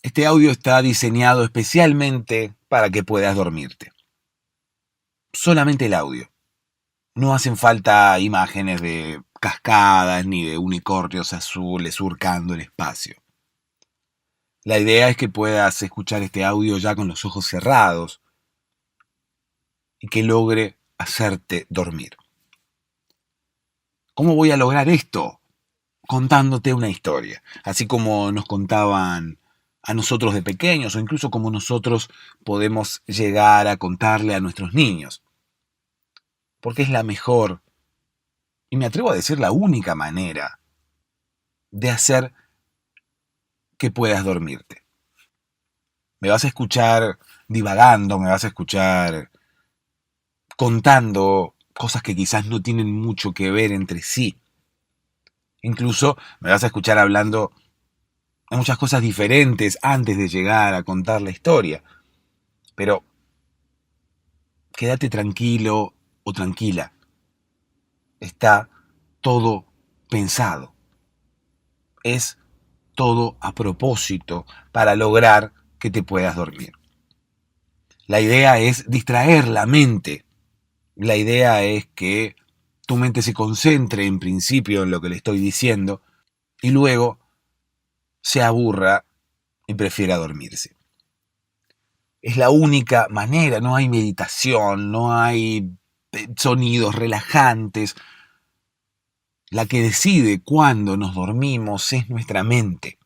Este audio está diseñado especialmente para que puedas dormirte. Solamente el audio. No hacen falta imágenes de cascadas ni de unicornios azules surcando el espacio. La idea es que puedas escuchar este audio ya con los ojos cerrados y que logre hacerte dormir. ¿Cómo voy a lograr esto? Contándote una historia, así como nos contaban a nosotros de pequeños o incluso como nosotros podemos llegar a contarle a nuestros niños. Porque es la mejor, y me atrevo a decir la única manera de hacer que puedas dormirte. Me vas a escuchar divagando, me vas a escuchar contando cosas que quizás no tienen mucho que ver entre sí. Incluso me vas a escuchar hablando de muchas cosas diferentes antes de llegar a contar la historia. Pero quédate tranquilo o tranquila. Está todo pensado. Es todo a propósito para lograr que te puedas dormir. La idea es distraer la mente. La idea es que tu mente se concentre en principio en lo que le estoy diciendo y luego se aburra y prefiera dormirse. Es la única manera, no hay meditación, no hay sonidos relajantes. La que decide cuándo nos dormimos es nuestra mente.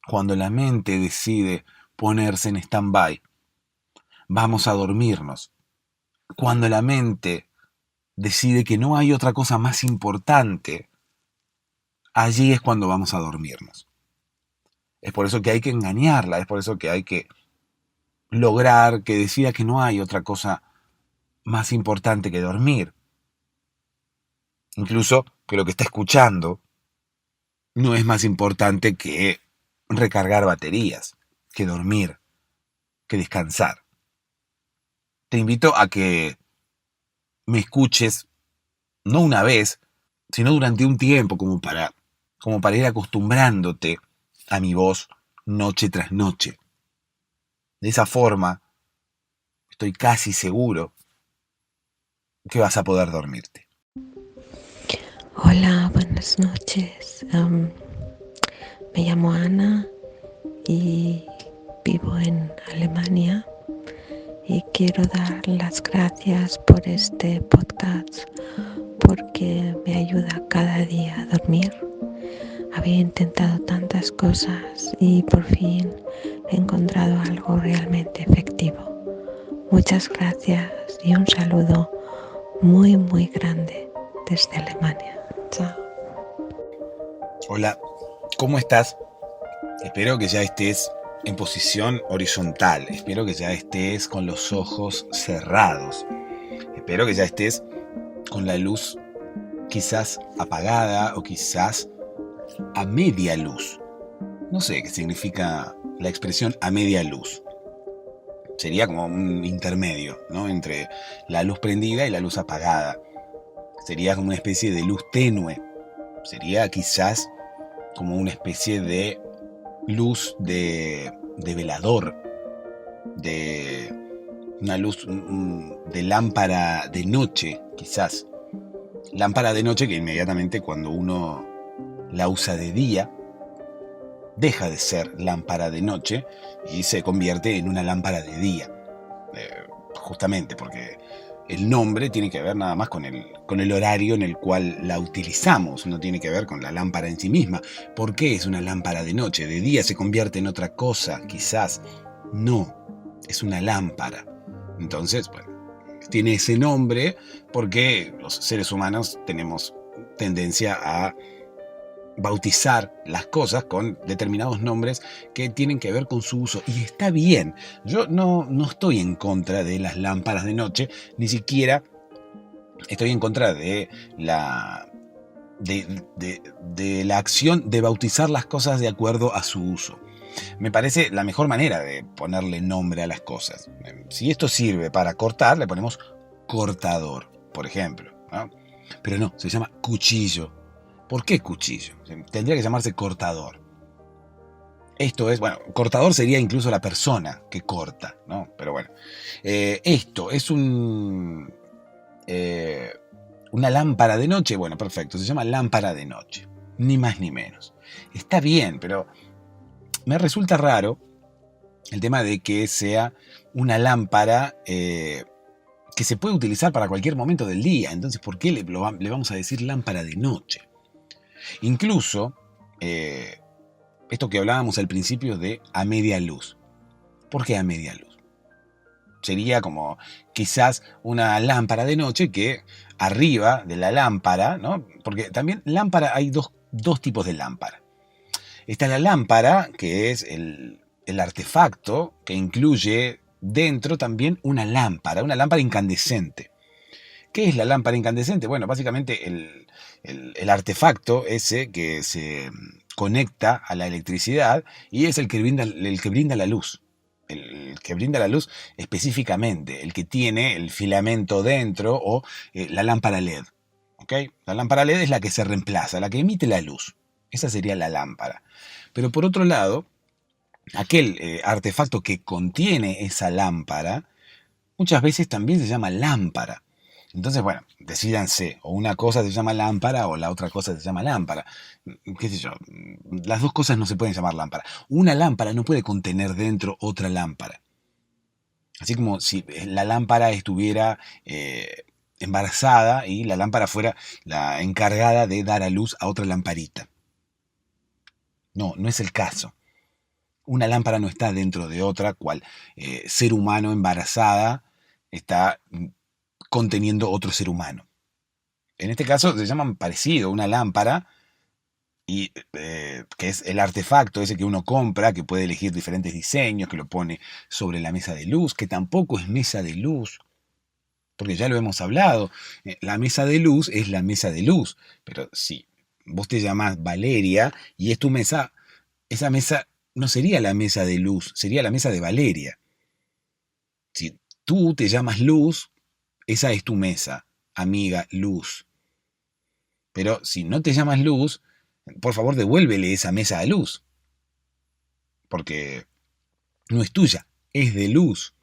Cuando la mente decide ponerse en stand-by, vamos a dormirnos. Cuando la mente decide que no hay otra cosa más importante, allí es cuando vamos a dormirnos. Es por eso que hay que engañarla, es por eso que hay que lograr que decida que no hay otra cosa más importante que dormir. Incluso que lo que está escuchando no es más importante que recargar baterías, que dormir, que descansar. Te invito a que me escuches no una vez, sino durante un tiempo, como para ir acostumbrándote a mi voz noche tras noche. De esa forma, estoy casi seguro que vas a poder dormirte. Hola, buenas noches. Me llamo Ana y vivo en Alemania y quiero dar las gracias por este podcast porque me ayuda cada día a dormir. Había intentado tantas cosas y por fin he encontrado algo realmente efectivo. Muchas gracias y un saludo muy muy grande desde Alemania. Chao. Hola, ¿cómo estás? Espero que ya estés en posición horizontal. Espero que ya estés con los ojos cerrados. Espero que ya estés con la luz quizás apagada o quizás a media luz. No sé qué significa la expresión a media luz. Sería como un intermedio, ¿no? Entre la luz prendida y la luz apagada. Sería como una especie de luz tenue. Sería quizás como una especie de luz de velador, de una luz de lámpara de noche, quizás. Lámpara de noche que inmediatamente cuando uno la usa de día, deja de ser lámpara de noche y se convierte en una lámpara de día. Justamente porque el nombre tiene que ver nada más con el horario en el cual la utilizamos, no tiene que ver con la lámpara en sí misma. ¿Por qué es una lámpara de noche? ¿De día se convierte en otra cosa? Quizás. No, es una lámpara. Entonces, bueno, tiene ese nombre porque los seres humanos tenemos tendencia a bautizar las cosas con determinados nombres que tienen que ver con su uso. Y está bien. Yo no estoy en contra de las lámparas de noche, ni siquiera estoy en contra de de la acción de bautizar las cosas de acuerdo a su uso. Me parece la mejor manera de ponerle nombre a las cosas. Si esto sirve para cortar, le ponemos cortador, por ejemplo, ¿no? Pero no, se llama cuchillo. ¿Por qué cuchillo? Tendría que llamarse cortador. Esto es, bueno, cortador sería incluso la persona que corta, ¿no? Pero bueno, esto es una lámpara de noche. Bueno, perfecto, se llama lámpara de noche, ni más ni menos. Está bien, pero me resulta raro el tema de que sea una lámpara que se puede utilizar para cualquier momento del día. Entonces, ¿por qué le vamos a decir lámpara de noche? Incluso, esto que hablábamos al principio de a media luz. ¿Por qué a media luz? Sería como quizás una lámpara de noche que arriba de la lámpara, ¿no? Porque también lámpara, hay dos tipos de lámpara. Está la lámpara, que es el artefacto que incluye dentro también una lámpara incandescente. ¿Qué es la lámpara incandescente? Bueno, básicamente el artefacto ese que se conecta a la electricidad y es el que brinda la luz. El que brinda la luz específicamente, el que tiene el filamento dentro o la lámpara LED. ¿Ok? La lámpara LED es la que se reemplaza, la que emite la luz. Esa sería la lámpara. Pero por otro lado, aquel artefacto que contiene esa lámpara, muchas veces también se llama lámpara. Entonces, bueno, decídanse, o una cosa se llama lámpara o la otra cosa se llama lámpara. ¿Qué sé yo? Las dos cosas no se pueden llamar lámpara. Una lámpara no puede contener dentro otra lámpara. Así como si la lámpara estuviera embarazada y la lámpara fuera la encargada de dar a luz a otra lamparita. No, no es el caso. Una lámpara no está dentro de otra, cual ser humano embarazada está conteniendo otro ser humano. En este caso se llaman parecido, una lámpara, y que es el artefacto ese que uno compra, que puede elegir diferentes diseños, que lo pone sobre la mesa de luz, que tampoco es mesa de luz, porque ya lo hemos hablado. La mesa de luz es la mesa de luz, pero si vos te llamás Valeria y es tu mesa, esa mesa no sería la mesa de luz, sería la mesa de Valeria. Si tú te llamas Luz, esa es tu mesa, amiga Luz. Pero si no te llamas Luz, por favor devuélvele esa mesa a Luz. Porque no es tuya, es de Luz.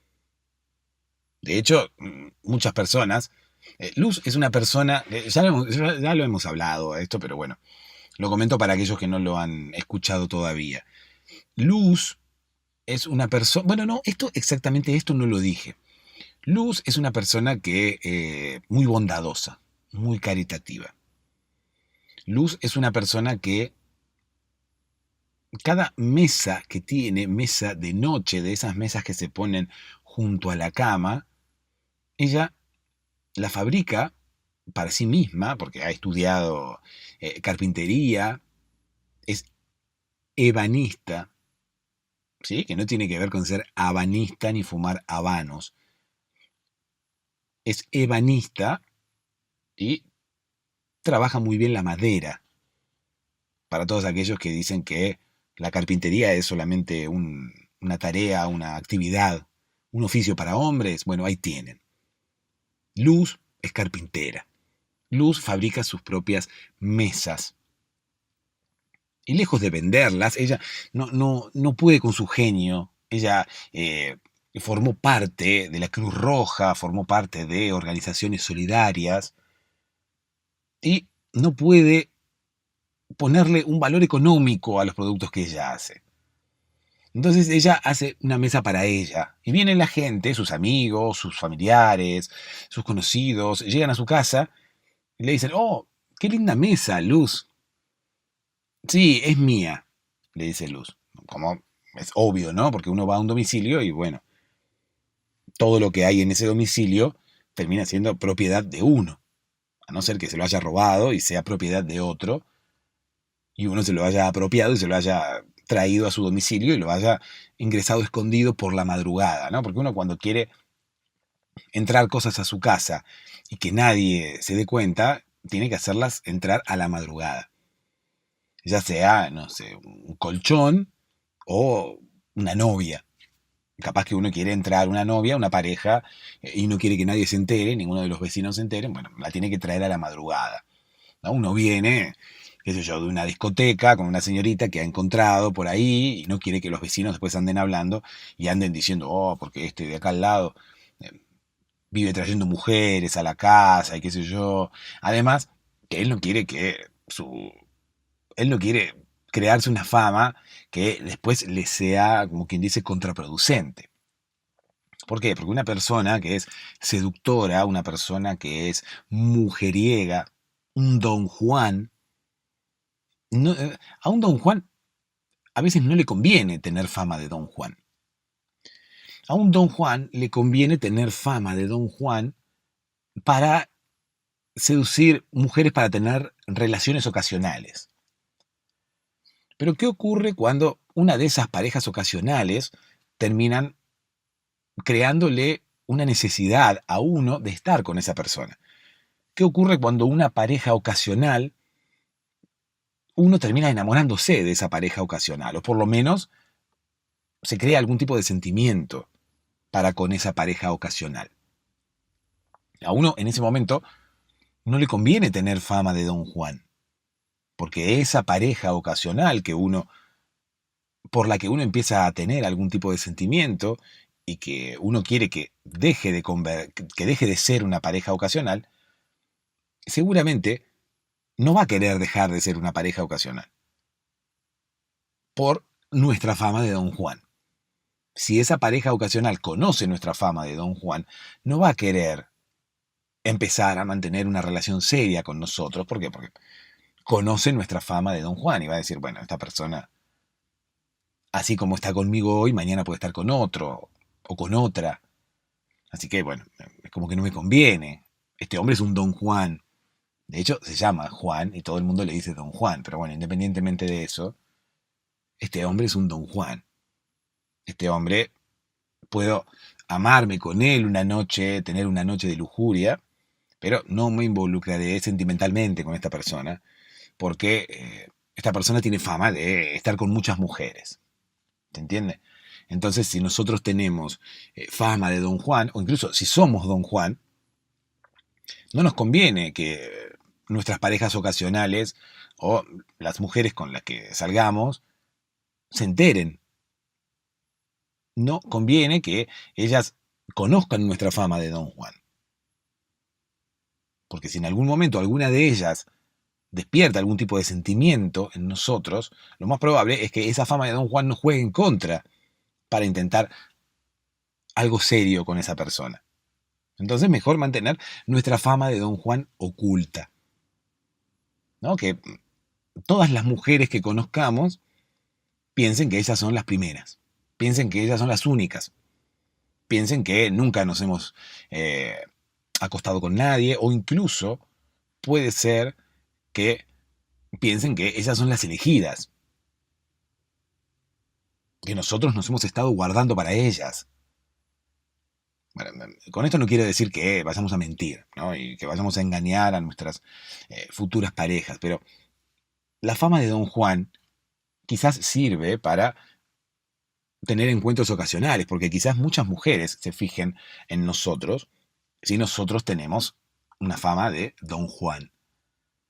De hecho, muchas personas... Luz es una persona... ya lo hemos hablado esto, pero bueno, lo comento para aquellos que no lo han escuchado todavía. Luz es una persona... Bueno, no, exactamente esto no lo dije. Luz es una persona que muy bondadosa, muy caritativa. Luz es una persona que cada mesa que tiene, mesa de noche, de esas mesas que se ponen junto a la cama, ella la fabrica para sí misma, porque ha estudiado carpintería, es ebanista, ¿sí? Que no tiene que ver con ser habanista ni fumar habanos. Es ebanista y trabaja muy bien la madera. Para todos aquellos que dicen que la carpintería es solamente una tarea, una actividad, un oficio para hombres, bueno, ahí tienen. Luz es carpintera. Luz fabrica sus propias mesas. Y lejos de venderlas, ella no puede con su genio. Ella formó parte de la Cruz Roja, formó parte de organizaciones solidarias y no puede ponerle un valor económico a los productos que ella hace. Entonces ella hace una mesa para ella y viene la gente, sus amigos, sus familiares, sus conocidos, llegan a su casa y le dicen, oh, qué linda mesa, Luz. Sí, es mía, le dice Luz. Como es obvio, ¿no? Porque uno va a un domicilio y bueno, todo lo que hay en ese domicilio termina siendo propiedad de uno, a no ser que se lo haya robado y sea propiedad de otro, y uno se lo haya apropiado y se lo haya traído a su domicilio y lo haya ingresado escondido por la madrugada, ¿no? Porque uno cuando quiere entrar cosas a su casa y que nadie se dé cuenta, tiene que hacerlas entrar a la madrugada. Ya sea, no sé, un colchón o una novia. Capaz que uno quiere entrar una novia, una pareja, y no quiere que nadie se entere, ninguno de los vecinos se entere, bueno, la tiene que traer a la madrugada, ¿no? Uno viene qué sé yo, de una discoteca con una señorita que ha encontrado por ahí y no quiere que los vecinos después anden hablando y anden diciendo, oh, porque este de acá al lado eh, vive trayendo mujeres a la casa y qué sé yo. Además, que él no quiere él no quiere crearse una fama que después le sea, como quien dice, contraproducente. ¿Por qué? Porque una persona que es seductora, una persona que es mujeriega, un don Juan, a un don Juan a veces no le conviene tener fama de don Juan. A un don Juan le conviene tener fama de don Juan para seducir mujeres para tener relaciones ocasionales. Pero ¿qué ocurre cuando una de esas parejas ocasionales terminan creándole una necesidad a uno de estar con esa persona? ¿Qué ocurre cuando una pareja ocasional, uno termina enamorándose de esa pareja ocasional? O por lo menos se crea algún tipo de sentimiento para con esa pareja ocasional. A uno en ese momento no le conviene tener fama de don Juan, porque esa pareja ocasional por la que uno empieza a tener algún tipo de sentimiento y que uno quiere que que deje de ser una pareja ocasional, seguramente no va a querer dejar de ser una pareja ocasional por nuestra fama de don Juan. Si esa pareja ocasional conoce nuestra fama de don Juan, no va a querer empezar a mantener una relación seria con nosotros. ¿Por qué? Porque conoce nuestra fama de don Juan y va a decir, bueno, esta persona, así como está conmigo hoy, mañana puede estar con otro o con otra. Así que, bueno, es como que no me conviene. Este hombre es un don Juan. De hecho, se llama Juan y todo el mundo le dice don Juan. Pero bueno, independientemente de eso, este hombre es un don Juan. Este hombre, puedo amarme con él una noche, tener una noche de lujuria, pero no me involucraré sentimentalmente con esta persona, porque esta persona tiene fama de estar con muchas mujeres. ¿Se entiende? Entonces, si nosotros tenemos fama de don Juan, o incluso si somos don Juan, no nos conviene que nuestras parejas ocasionales o las mujeres con las que salgamos se enteren. No conviene que ellas conozcan nuestra fama de don Juan. Porque si en algún momento alguna de ellas despierta algún tipo de sentimiento en nosotros, lo más probable es que esa fama de don Juan nos juegue en contra para intentar algo serio con esa persona. Entonces mejor mantener nuestra fama de don Juan oculta, ¿no? Que todas las mujeres que conozcamos piensen que ellas son las primeras, piensen que ellas son las únicas, piensen que nunca nos hemos acostado con nadie, o incluso puede ser que piensen que ellas son las elegidas, que nosotros nos hemos estado guardando para ellas. Bueno, con esto no quiero decir que vayamos a mentir, ¿no? Y que vayamos a engañar a nuestras futuras parejas, pero la fama de don Juan quizás sirve para tener encuentros ocasionales, porque quizás muchas mujeres se fijen en nosotros si nosotros tenemos una fama de don Juan.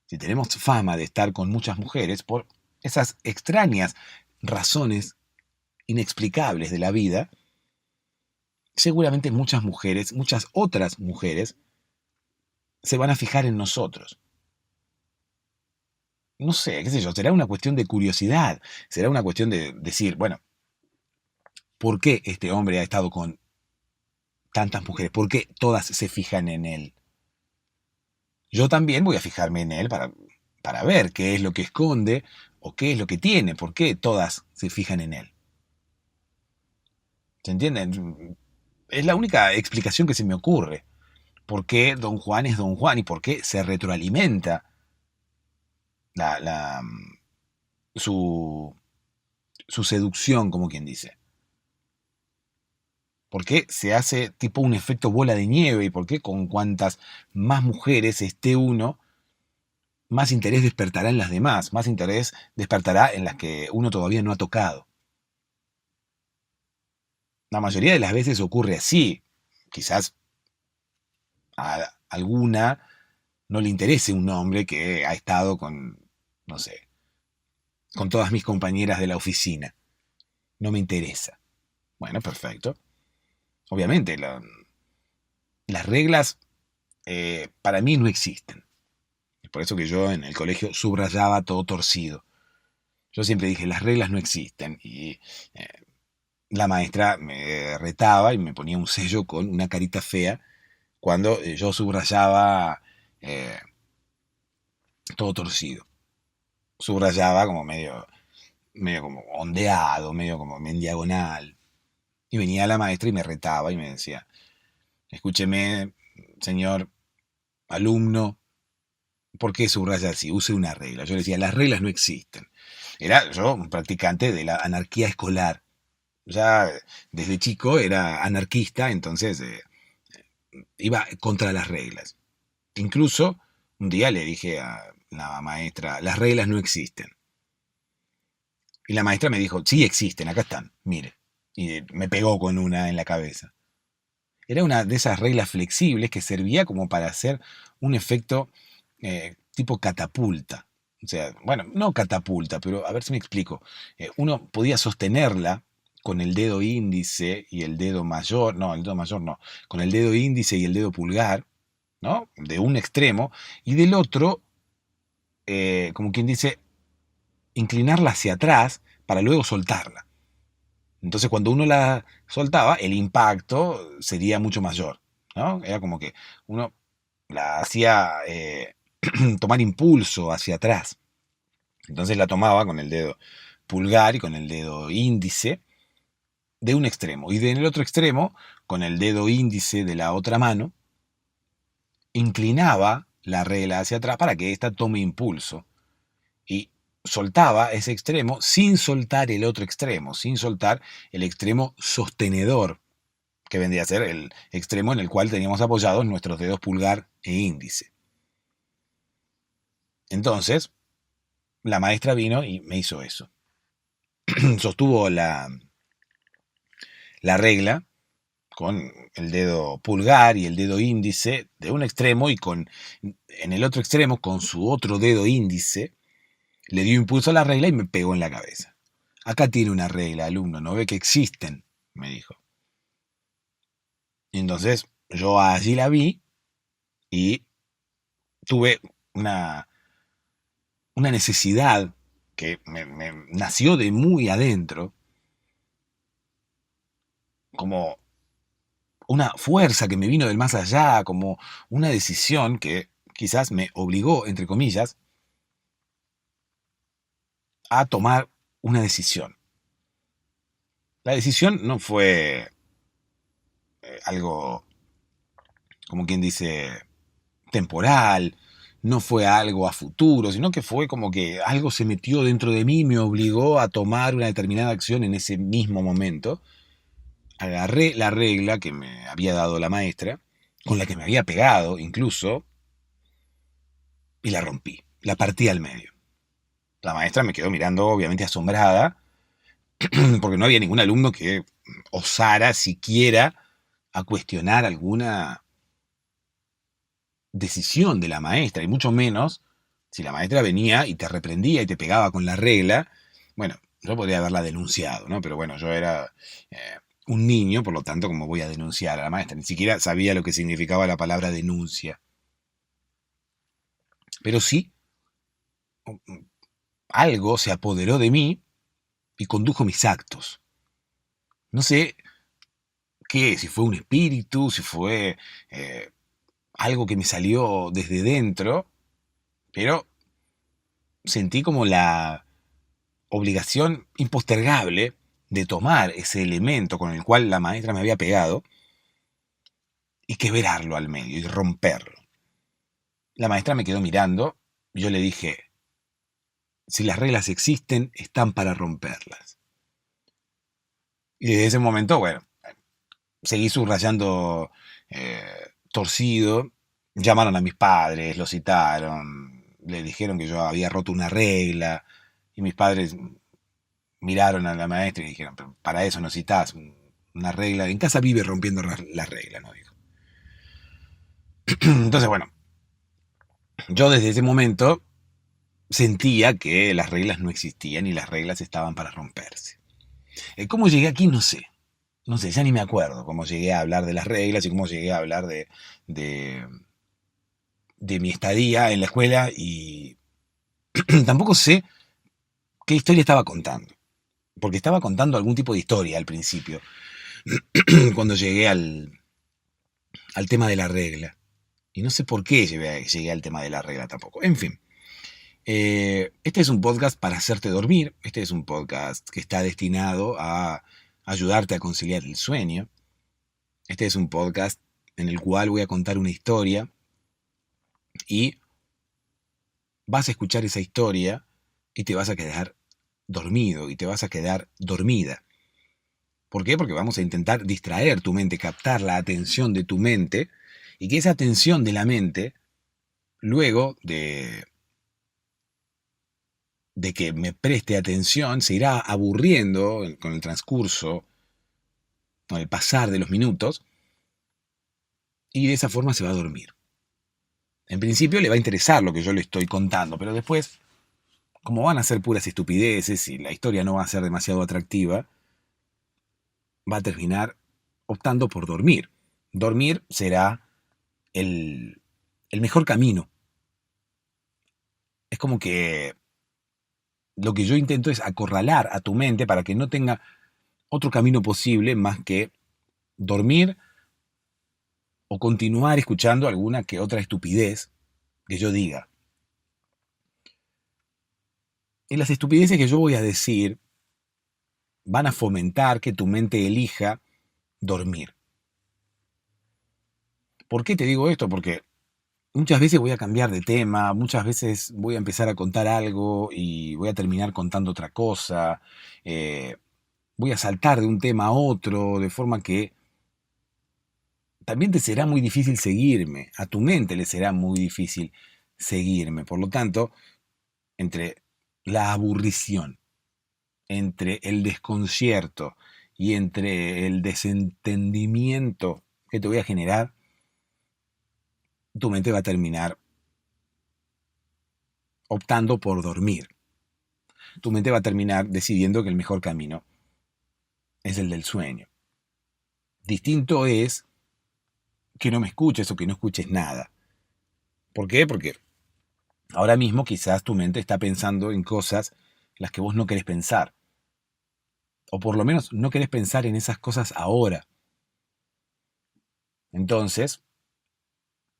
Si tenemos fama de estar con muchas mujeres por esas extrañas razones inexplicables de la vida, seguramente muchas mujeres, muchas otras mujeres, se van a fijar en nosotros. No sé, qué sé yo, será una cuestión de curiosidad, será una cuestión de decir, bueno, ¿por qué este hombre ha estado con tantas mujeres? ¿Por qué todas se fijan en él? Yo también voy a fijarme en él para ver qué es lo que esconde o qué es lo que tiene, por qué todas se fijan en él. ¿Se entienden? Es la única explicación que se me ocurre. ¿Por qué don Juan es don Juan y por qué se retroalimenta la, la, su, su seducción, como quien dice? ¿Por qué se hace tipo un efecto bola de nieve? ¿Y por qué con cuantas más mujeres esté uno, más interés despertará en las demás, más interés despertará en las que uno todavía no ha tocado? La mayoría de las veces ocurre así. Quizás a alguna no le interese un hombre que ha estado con no sé, con todas mis compañeras de la oficina. No me interesa. Bueno, perfecto. Obviamente, las reglas para mí no existen. Es por eso que yo en el colegio subrayaba todo torcido. Yo siempre dije, las reglas no existen. Y eh, la maestra me retaba y me ponía un sello con una carita fea cuando yo subrayaba eh, todo torcido. Subrayaba como medio como ondeado, medio como en diagonal. Y venía la maestra y me retaba y me decía, escúcheme, señor alumno, ¿por qué subraya así? Use una regla. Yo le decía, las reglas no existen. Era yo un practicante de la anarquía escolar. Ya desde chico era anarquista, entonces iba contra las reglas. Incluso un día le dije a la maestra, las reglas no existen. Y la maestra me dijo, sí existen, acá están, mire. Y me pegó con una en la cabeza. Era una de esas reglas flexibles que servía como para hacer un efecto tipo catapulta. O sea, bueno, no catapulta, pero a ver si me explico. Uno podía sostenerla con el dedo índice y el dedo mayor, no, el dedo mayor no, con el dedo índice y el dedo pulgar, ¿no? De un extremo, y del otro, como quien dice, inclinarla hacia atrás para luego soltarla. Entonces cuando uno la soltaba, el impacto sería mucho mayor, ¿no? Era como que uno la hacía tomar impulso hacia atrás. Entonces la tomaba con el dedo pulgar y con el dedo índice de un extremo. Y del otro extremo, con el dedo índice de la otra mano, inclinaba la regla hacia atrás para que ésta tome impulso. Y soltaba ese extremo sin soltar el otro extremo, sin soltar el extremo sostenedor, que vendría a ser el extremo en el cual teníamos apoyados nuestros dedos pulgar e índice. Entonces, la maestra vino y me hizo eso. Sostuvo la regla con el dedo pulgar y el dedo índice de un extremo y en el otro extremo, con su otro dedo índice, le dio impulso a la regla y me pegó en la cabeza. Acá tiene una regla, alumno, ¿no ve que existen? Me dijo. Y entonces yo allí la vi y tuve una necesidad que me nació de muy adentro, como una fuerza que me vino del más allá, como una decisión que quizás me obligó, entre comillas, a tomar una decisión. La decisión no fue algo, como quien dice, temporal, no fue algo a futuro, sino que fue como que algo se metió dentro de mí y me obligó a tomar una determinada acción en ese mismo momento. Agarré la regla que me había dado la maestra, con la que me había pegado incluso, y la rompí, la partí al medio. La maestra me quedó mirando, obviamente asombrada, porque no había ningún alumno que osara siquiera a cuestionar alguna decisión de la maestra, y mucho menos si la maestra venía y te reprendía y te pegaba con la regla. Bueno, yo podría haberla denunciado, ¿no? Pero bueno, yo era un niño, por lo tanto, ¿cómo voy a denunciar a la maestra? Ni siquiera sabía lo que significaba la palabra denuncia. Pero sí, algo se apoderó de mí y condujo mis actos. No sé qué, si fue un espíritu, si fue algo que me salió desde dentro, pero sentí como la obligación impostergable de tomar ese elemento con el cual la maestra me había pegado y quebrarlo al medio y romperlo. La maestra me quedó mirando y yo le dije, si las reglas existen, están para romperlas. Y desde ese momento, bueno, seguí subrayando torcido. Llamaron a mis padres, los citaron, le dijeron que yo había roto una regla y mis padres miraron a la maestra y dijeron, pero para eso no citás una regla. En casa vive rompiendo la regla, ¿no? Dijo. Entonces, bueno, yo desde ese momento sentía que las reglas no existían y las reglas estaban para romperse. ¿Cómo llegué aquí? No sé. No sé, ya ni me acuerdo cómo llegué a hablar de las reglas y cómo llegué a hablar de, de mi estadía en la escuela y tampoco sé qué historia estaba contando. Porque estaba contando algún tipo de historia al principio, cuando llegué al tema de la regla. Y no sé por qué llegué al tema de la regla tampoco. En fin, este es un podcast para hacerte dormir. Este es un podcast que está destinado a ayudarte a conciliar el sueño. Este es un podcast en el cual voy a contar una historia y vas a escuchar esa historia y te vas a quedar dormido y te vas a quedar dormida. ¿Por qué? Porque vamos a intentar distraer tu mente, captar la atención de tu mente y que esa atención de la mente, luego de que me preste atención, se irá aburriendo con el transcurso, con el pasar de los minutos y de esa forma se va a dormir. En principio le va a interesar lo que yo le estoy contando, pero después, como van a ser puras estupideces y la historia no va a ser demasiado atractiva, va a terminar optando por dormir. Dormir será el, el mejor camino. Es como que lo que yo intento es acorralar a tu mente para que no tenga otro camino posible más que dormir o continuar escuchando alguna que otra estupidez que yo diga. Y las estupideces que yo voy a decir van a fomentar que tu mente elija dormir. ¿Por qué te digo esto? Porque muchas veces voy a cambiar de tema, muchas veces voy a empezar a contar algo y voy a terminar contando otra cosa. Voy a saltar de un tema a otro, de forma que también te será muy difícil seguirme, a tu mente le será muy difícil seguirme. Por lo tanto, entre la aburrición, entre el desconcierto y entre el desentendimiento que te voy a generar, tu mente va a terminar optando por dormir. Tu mente va a terminar decidiendo que el mejor camino es el del sueño. Distinto es que no me escuches o que no escuches nada. ¿Por qué? Porque ahora mismo quizás tu mente está pensando en cosas las que vos no querés pensar. O por lo menos no querés pensar en esas cosas ahora. Entonces,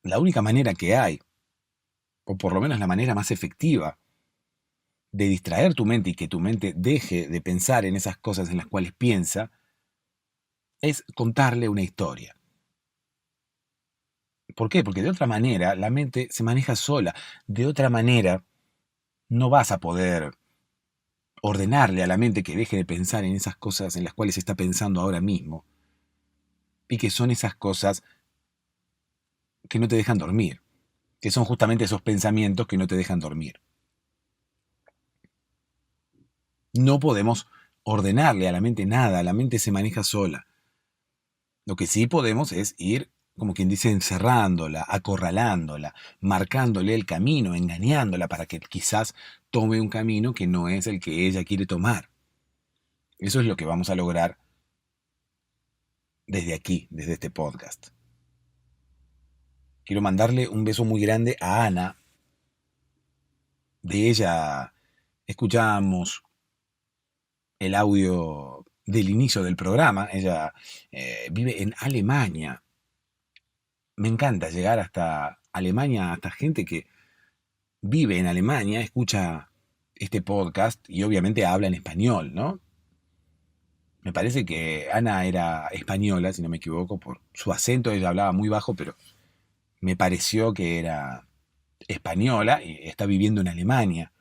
la única manera que hay, o por lo menos la manera más efectiva de distraer tu mente y que tu mente deje de pensar en esas cosas en las cuales piensa, es contarle una historia. ¿Por qué? Porque de otra manera la mente se maneja sola. De otra manera no vas a poder ordenarle a la mente que deje de pensar en esas cosas en las cuales está pensando ahora mismo. Y que son esas cosas que no te dejan dormir. Que son justamente esos pensamientos que no te dejan dormir. No podemos ordenarle a la mente nada. La mente se maneja sola. Lo que sí podemos es ir, como quien dice, encerrándola, acorralándola, marcándole el camino, engañándola para que quizás tome un camino que no es el que ella quiere tomar. Eso es lo que vamos a lograr desde aquí, desde este podcast. Quiero mandarle un beso muy grande a Ana. De ella escuchamos el audio del inicio del programa. Ella vive en Alemania. Me encanta llegar hasta Alemania, hasta gente que vive en Alemania, escucha este podcast y obviamente habla en español, ¿no? Me parece que Ana era española, si no me equivoco, por su acento. Ella hablaba muy bajo, pero me pareció que era española y está viviendo en Alemania.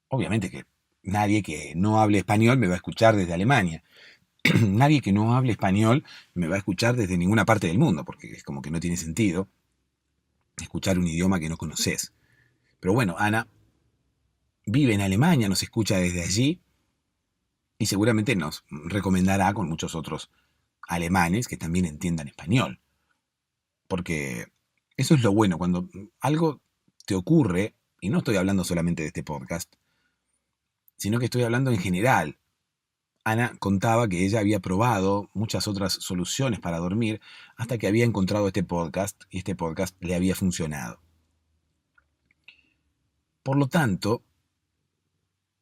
Obviamente que nadie que no hable español me va a escuchar desde Alemania. Nadie que no hable español me va a escuchar desde ninguna parte del mundo, porque es como que no tiene sentido escuchar un idioma que no conoces. Pero bueno, Ana vive en Alemania, nos escucha desde allí y seguramente nos recomendará con muchos otros alemanes que también entiendan español. Porque eso es lo bueno, cuando algo te ocurre y no estoy hablando solamente de este podcast, sino que estoy hablando en general. Ana contaba que ella había probado muchas otras soluciones para dormir hasta que había encontrado este podcast y este podcast le había funcionado. Por lo tanto,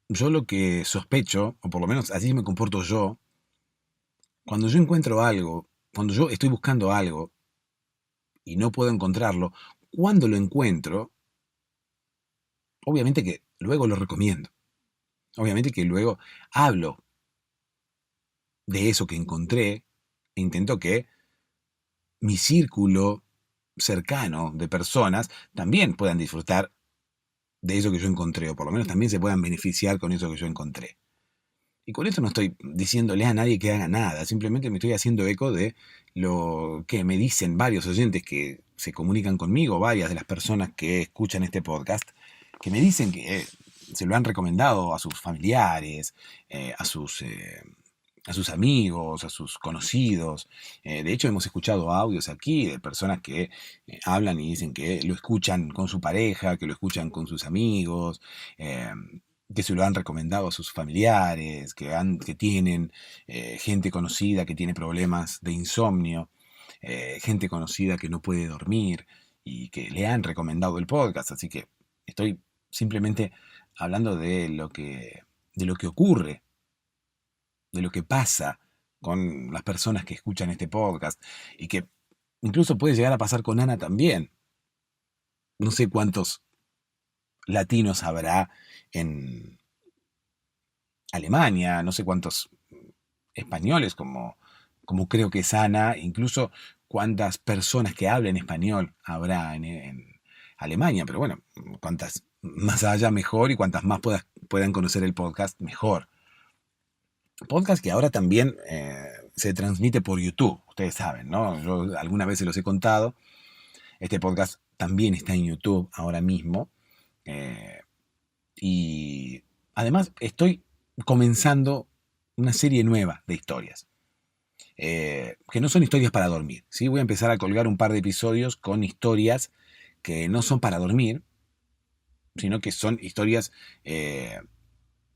yo lo que sospecho, o por lo menos así me comporto yo, cuando yo encuentro algo, cuando yo estoy buscando algo y no puedo encontrarlo, cuando lo encuentro, obviamente que luego lo recomiendo. Obviamente que luego hablo de eso que encontré e intento que mi círculo cercano de personas también puedan disfrutar de eso que yo encontré, o por lo menos también se puedan beneficiar con eso que yo encontré. Y con esto no estoy diciéndole a nadie que haga nada, simplemente me estoy haciendo eco de lo que me dicen varios oyentes que se comunican conmigo, varias de las personas que escuchan este podcast, que me dicen que se lo han recomendado a sus familiares, a sus amigos, a sus conocidos. De hecho, hemos escuchado audios aquí de personas que hablan y dicen que lo escuchan con su pareja, que lo escuchan con sus amigos, que se lo han recomendado a sus familiares, que tienen gente conocida que tiene problemas de insomnio, gente conocida que no puede dormir y que le han recomendado el podcast. Así que estoy simplemente hablando de lo que ocurre, de lo que pasa con las personas que escuchan este podcast y que incluso puede llegar a pasar con Ana también. No sé cuántos latinos habrá en Alemania, no sé cuántos españoles como creo que es Ana, incluso cuántas personas que hablen español habrá en Alemania, pero bueno, cuantas más haya mejor y cuantas más puedan conocer el podcast mejor. Podcast que ahora también se transmite por YouTube, ustedes saben, ¿no? Yo alguna vez se los he contado. Este podcast también está en YouTube ahora mismo. Y además estoy comenzando una serie nueva de historias. Que no son historias para dormir, ¿sí? Voy a empezar a colgar un par de episodios con historias que no son para dormir, sino que son historias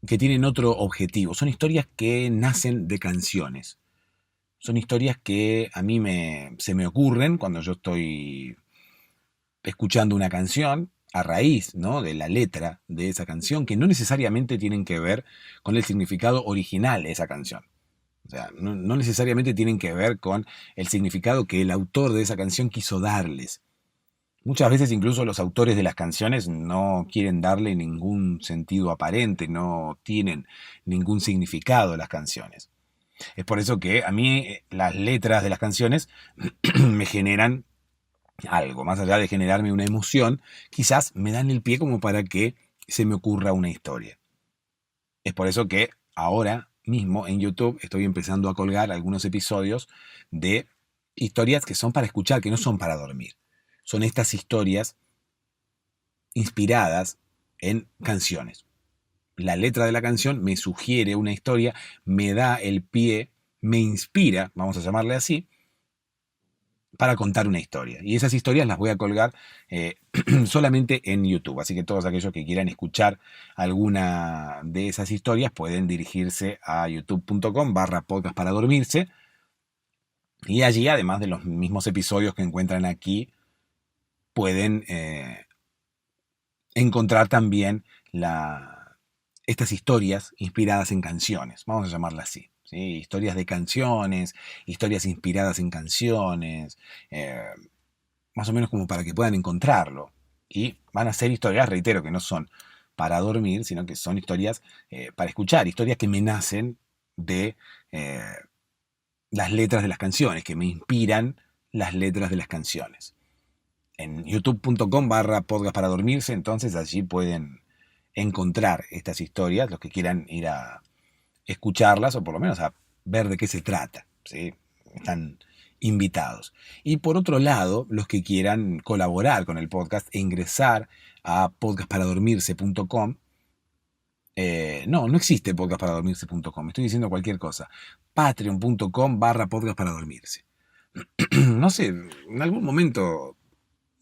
que tienen otro objetivo. Son historias que nacen de canciones. Son historias que a mí se me ocurren cuando yo estoy escuchando una canción a raíz, ¿no?, de la letra de esa canción, que no necesariamente tienen que ver con el significado original de esa canción. O sea, no necesariamente tienen que ver con el significado que el autor de esa canción quiso darles. Muchas veces incluso los autores de las canciones no quieren darle ningún sentido aparente, no tienen ningún significado a las canciones. Es por eso que a mí las letras de las canciones me generan algo, más allá de generarme una emoción, quizás me dan el pie como para que se me ocurra una historia. Es por eso que ahora mismo en YouTube estoy empezando a colgar algunos episodios de historias que son para escuchar, que no son para dormir. Son estas historias inspiradas en canciones. La letra de la canción me sugiere una historia, me da el pie, me inspira, vamos a llamarle así, para contar una historia. Y esas historias las voy a colgar solamente en YouTube. Así que todos aquellos que quieran escuchar alguna de esas historias pueden dirigirse a youtube.com/podcast para dormirse. Y allí, además de los mismos episodios que encuentran aquí, pueden encontrar también estas historias inspiradas en canciones, vamos a llamarlas así, ¿sí? Historias de canciones, historias inspiradas en canciones, más o menos como para que puedan encontrarlo. Y van a ser historias, reitero, que no son para dormir, sino que son historias para escuchar, historias que me nacen de las letras de las canciones, que me inspiran las letras de las canciones. En youtube.com/podcast para dormirse, entonces allí pueden encontrar estas historias, los que quieran ir a escucharlas o por lo menos a ver de qué se trata, ¿sí? Están invitados. Y por otro lado, los que quieran colaborar con el podcast e ingresar a podcastparadormirse.com. No existe podcastparadormirse.com, estoy diciendo cualquier cosa. Patreon.com/podcast para dormirse. No sé, en algún momento,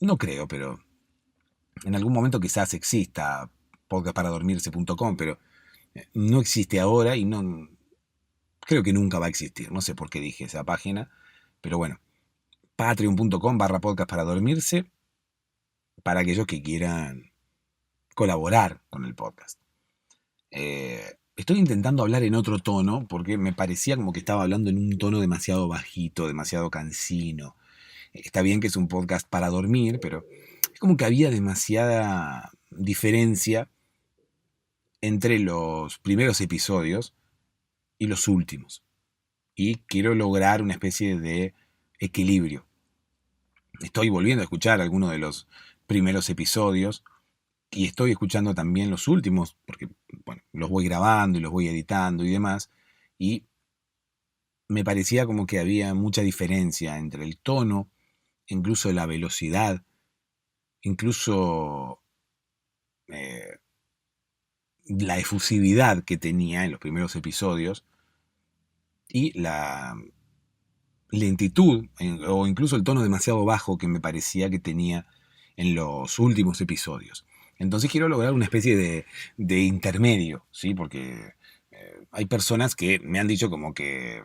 no creo, pero En algún momento quizás exista podcastparadormirse.com, pero no existe ahora y no creo que nunca va a existir. No sé por qué dije esa página, pero bueno, patreon.com/podcast para dormirse para aquellos que quieran colaborar con el podcast. Estoy intentando hablar en otro tono porque me parecía como que estaba hablando en un tono demasiado bajito, demasiado cansino. Está bien que es un podcast para dormir, pero es como que había demasiada diferencia entre los primeros episodios y los últimos. Y quiero lograr una especie de equilibrio. Estoy volviendo a escuchar algunos de los primeros episodios y estoy escuchando también los últimos, porque bueno, los voy grabando y los voy editando y demás, y me parecía como que había mucha diferencia entre el tono, incluso la velocidad, incluso eh, la efusividad que tenía en los primeros episodios y la lentitud o incluso el tono demasiado bajo que me parecía que tenía en los últimos episodios. Entonces quiero lograr una especie de intermedio, ¿sí? Porque hay personas que me han dicho como que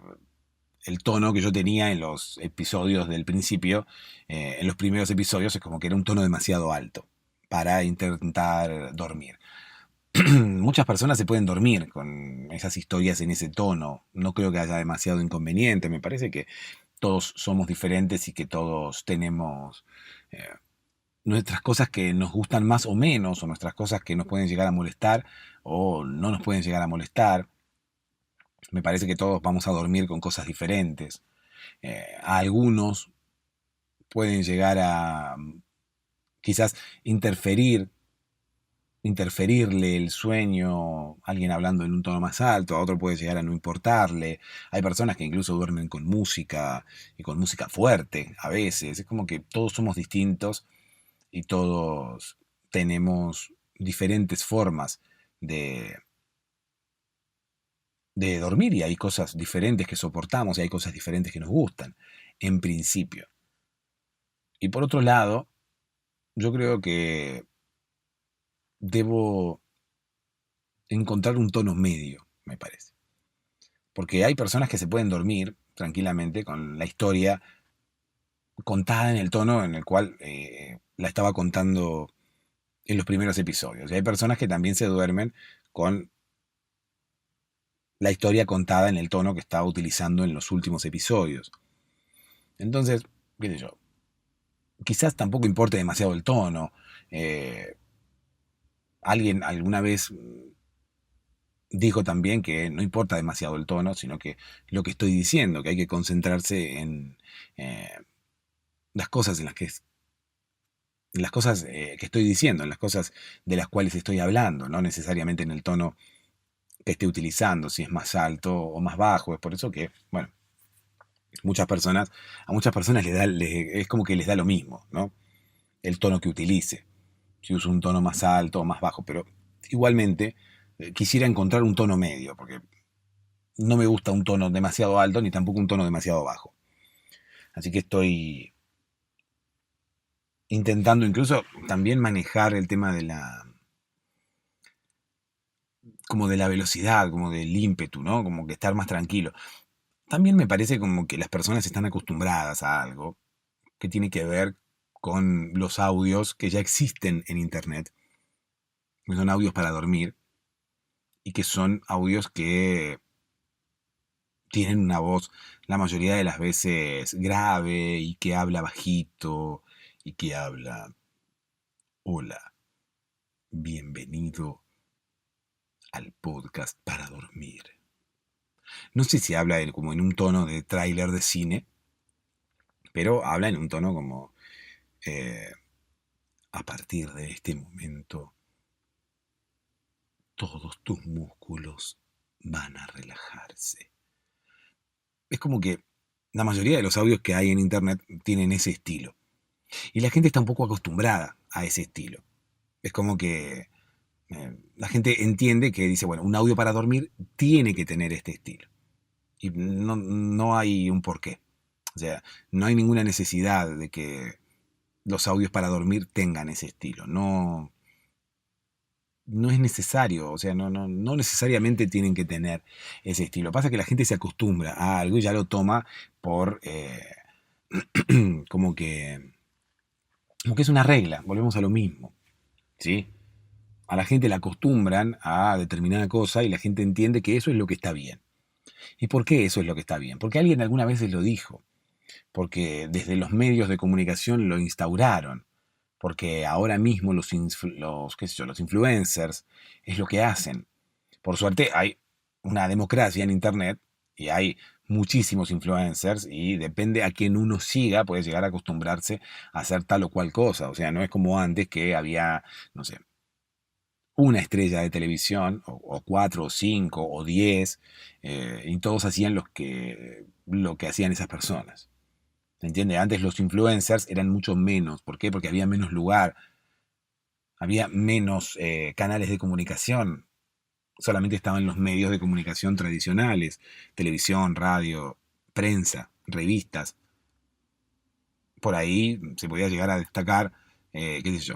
el tono que yo tenía en los episodios del principio, en los primeros episodios, es como que era un tono demasiado alto para intentar dormir. Muchas personas se pueden dormir con esas historias en ese tono. No creo que haya demasiado inconveniente. Me parece que todos somos diferentes y que todos tenemos eh, nuestras cosas que nos gustan más o menos, o nuestras cosas que nos pueden llegar a molestar o no nos pueden llegar a molestar. Me parece que todos vamos a dormir con cosas diferentes. A algunos pueden llegar a quizás interferirle el sueño, alguien hablando en un tono más alto, a otro puede llegar a no importarle. Hay personas que incluso duermen con música y con música fuerte a veces. Es como que todos somos distintos y todos tenemos diferentes formas de, de dormir y hay cosas diferentes que soportamos y hay cosas diferentes que nos gustan, en principio. Y por otro lado, yo creo que debo encontrar un tono medio, me parece. Porque hay personas que se pueden dormir tranquilamente con la historia contada en el tono en el cual la estaba contando en los primeros episodios. Y hay personas que también se duermen con la historia contada en el tono que estaba utilizando en los últimos episodios. Entonces, qué sé yo, quizás tampoco importe demasiado el tono. Alguien alguna vez dijo también que no importa demasiado el tono, sino que lo que estoy diciendo, que hay que concentrarse en las cosas que estoy diciendo, en las cosas de las cuales estoy hablando, no necesariamente en el tono que esté utilizando, si es más alto o más bajo. Es por eso que, bueno, a muchas personas es como que les da lo mismo, ¿no? El tono que utilice, si uso un tono más alto o más bajo, pero igualmente quisiera encontrar un tono medio, porque no me gusta un tono demasiado alto ni tampoco un tono demasiado bajo. Así que estoy intentando incluso también manejar el tema de como de la velocidad, como del ímpetu, ¿no? Como que estar más tranquilo. También me parece como que las personas están acostumbradas a algo que tiene que ver con los audios que ya existen en Internet, que son audios para dormir y que son audios que tienen una voz la mayoría de las veces grave y que habla bajito y que habla, hola, bienvenido al podcast para dormir. No sé si habla como en un tono de tráiler de cine, pero habla en un tono como eh, a partir de este momento todos tus músculos van a relajarse. Es como que la mayoría de los audios que hay en internet tienen ese estilo. Y la gente está un poco acostumbrada a ese estilo. Es como que la gente entiende que dice, bueno, un audio para dormir tiene que tener este estilo. Y no hay un porqué. O sea, no hay ninguna necesidad de que los audios para dormir tengan ese estilo. No, no es necesario, o sea, no necesariamente tienen que tener ese estilo. Pasa que la gente se acostumbra a algo y ya lo toma por como que, como que es una regla, volvemos a lo mismo, ¿sí? A la gente la acostumbran a determinada cosa y la gente entiende que eso es lo que está bien. ¿Y por qué eso es lo que está bien? Porque alguien alguna vez lo dijo, porque desde los medios de comunicación lo instauraron, porque ahora mismo qué sé yo, los influencers es lo que hacen. Por suerte hay una democracia en Internet y hay muchísimos influencers y depende a quién uno siga, puede llegar a acostumbrarse a hacer tal o cual cosa. O sea, no es como antes que había, no sé, una estrella de televisión, o cuatro, o cinco, o 10, y todos hacían lo que hacían esas personas. ¿Se entiende? Antes los influencers eran mucho menos. ¿Por qué? Porque había menos lugar, había menos canales de comunicación. Solamente estaban los medios de comunicación tradicionales, televisión, radio, prensa, revistas. Por ahí se podía llegar a destacar, qué sé yo,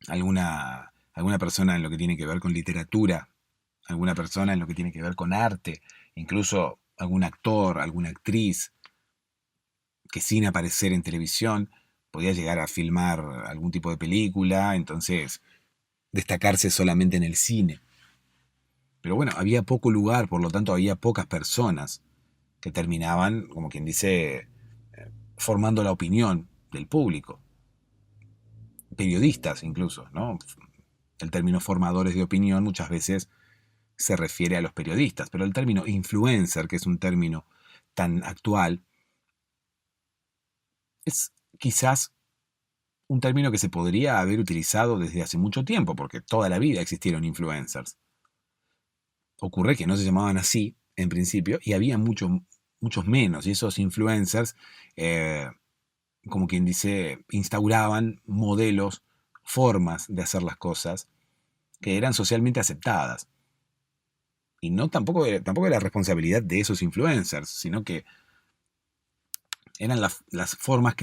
alguna persona en lo que tiene que ver con literatura, alguna persona en lo que tiene que ver con arte, incluso algún actor, alguna actriz que sin aparecer en televisión podía llegar a filmar algún tipo de película, entonces destacarse solamente en el cine. Pero bueno, había poco lugar, por lo tanto había pocas personas que terminaban, como quien dice, formando la opinión del público. Periodistas incluso, ¿no? El término formadores de opinión muchas veces se refiere a los periodistas, pero el término influencer, que es un término tan actual, es quizás un término que se podría haber utilizado desde hace mucho tiempo, porque toda la vida existieron influencers. Ocurre que no se llamaban así en principio y había muchos menos, y esos influencers, eh, como quien dice, instauraban modelos, formas de hacer las cosas que eran socialmente aceptadas. Y no tampoco era responsabilidad de esos influencers, sino que eran las formas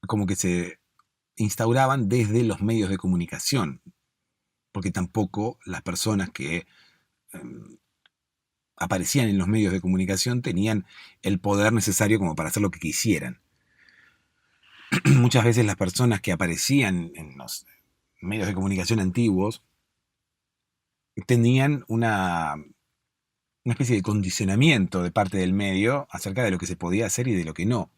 como que se instauraban desde los medios de comunicación, porque tampoco las personas que eh, aparecían en los medios de comunicación tenían el poder necesario como para hacer lo que quisieran. Muchas veces las personas que aparecían en los medios de comunicación antiguos tenían una especie de condicionamiento de parte del medio acerca de lo que se podía hacer y de lo que no.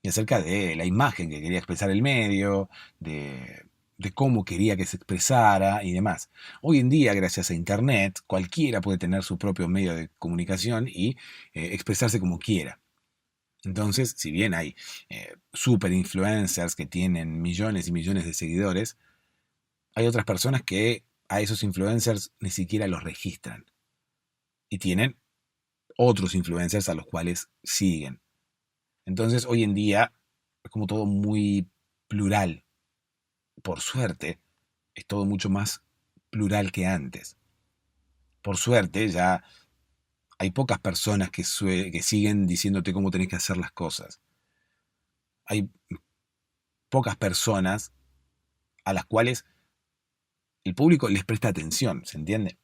Y acerca de la imagen que quería expresar el medio, de cómo quería que se expresara y demás. Hoy en día, gracias a Internet, cualquiera puede tener su propio medio de comunicación y expresarse como quiera. Entonces, si bien hay super influencers que tienen millones y millones de seguidores, hay otras personas que a esos influencers ni siquiera los registran y tienen otros influencers a los cuales siguen. Entonces, hoy en día es como todo muy plural. Por suerte, es todo mucho más plural que antes. Por suerte, ya hay pocas personas que siguen diciéndote cómo tenés que hacer las cosas. Hay pocas personas a las cuales el público les presta atención, ¿se entiende?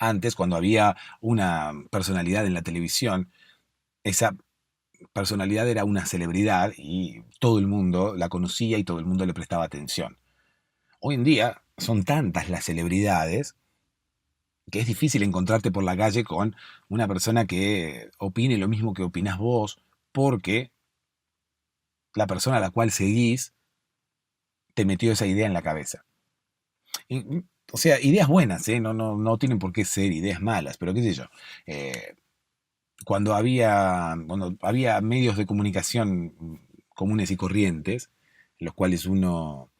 Antes, cuando había una personalidad en la televisión, esa personalidad era una celebridad y todo el mundo la conocía y todo el mundo le prestaba atención. Hoy en día son tantas las celebridades que es difícil encontrarte por la calle con una persona que opine lo mismo que opinás vos, porque la persona a la cual seguís te metió esa idea en la cabeza. O sea, ideas buenas, ¿eh? No tienen por qué ser ideas malas, pero qué sé yo. Eh, cuando había medios de comunicación comunes y corrientes, a los cuales uno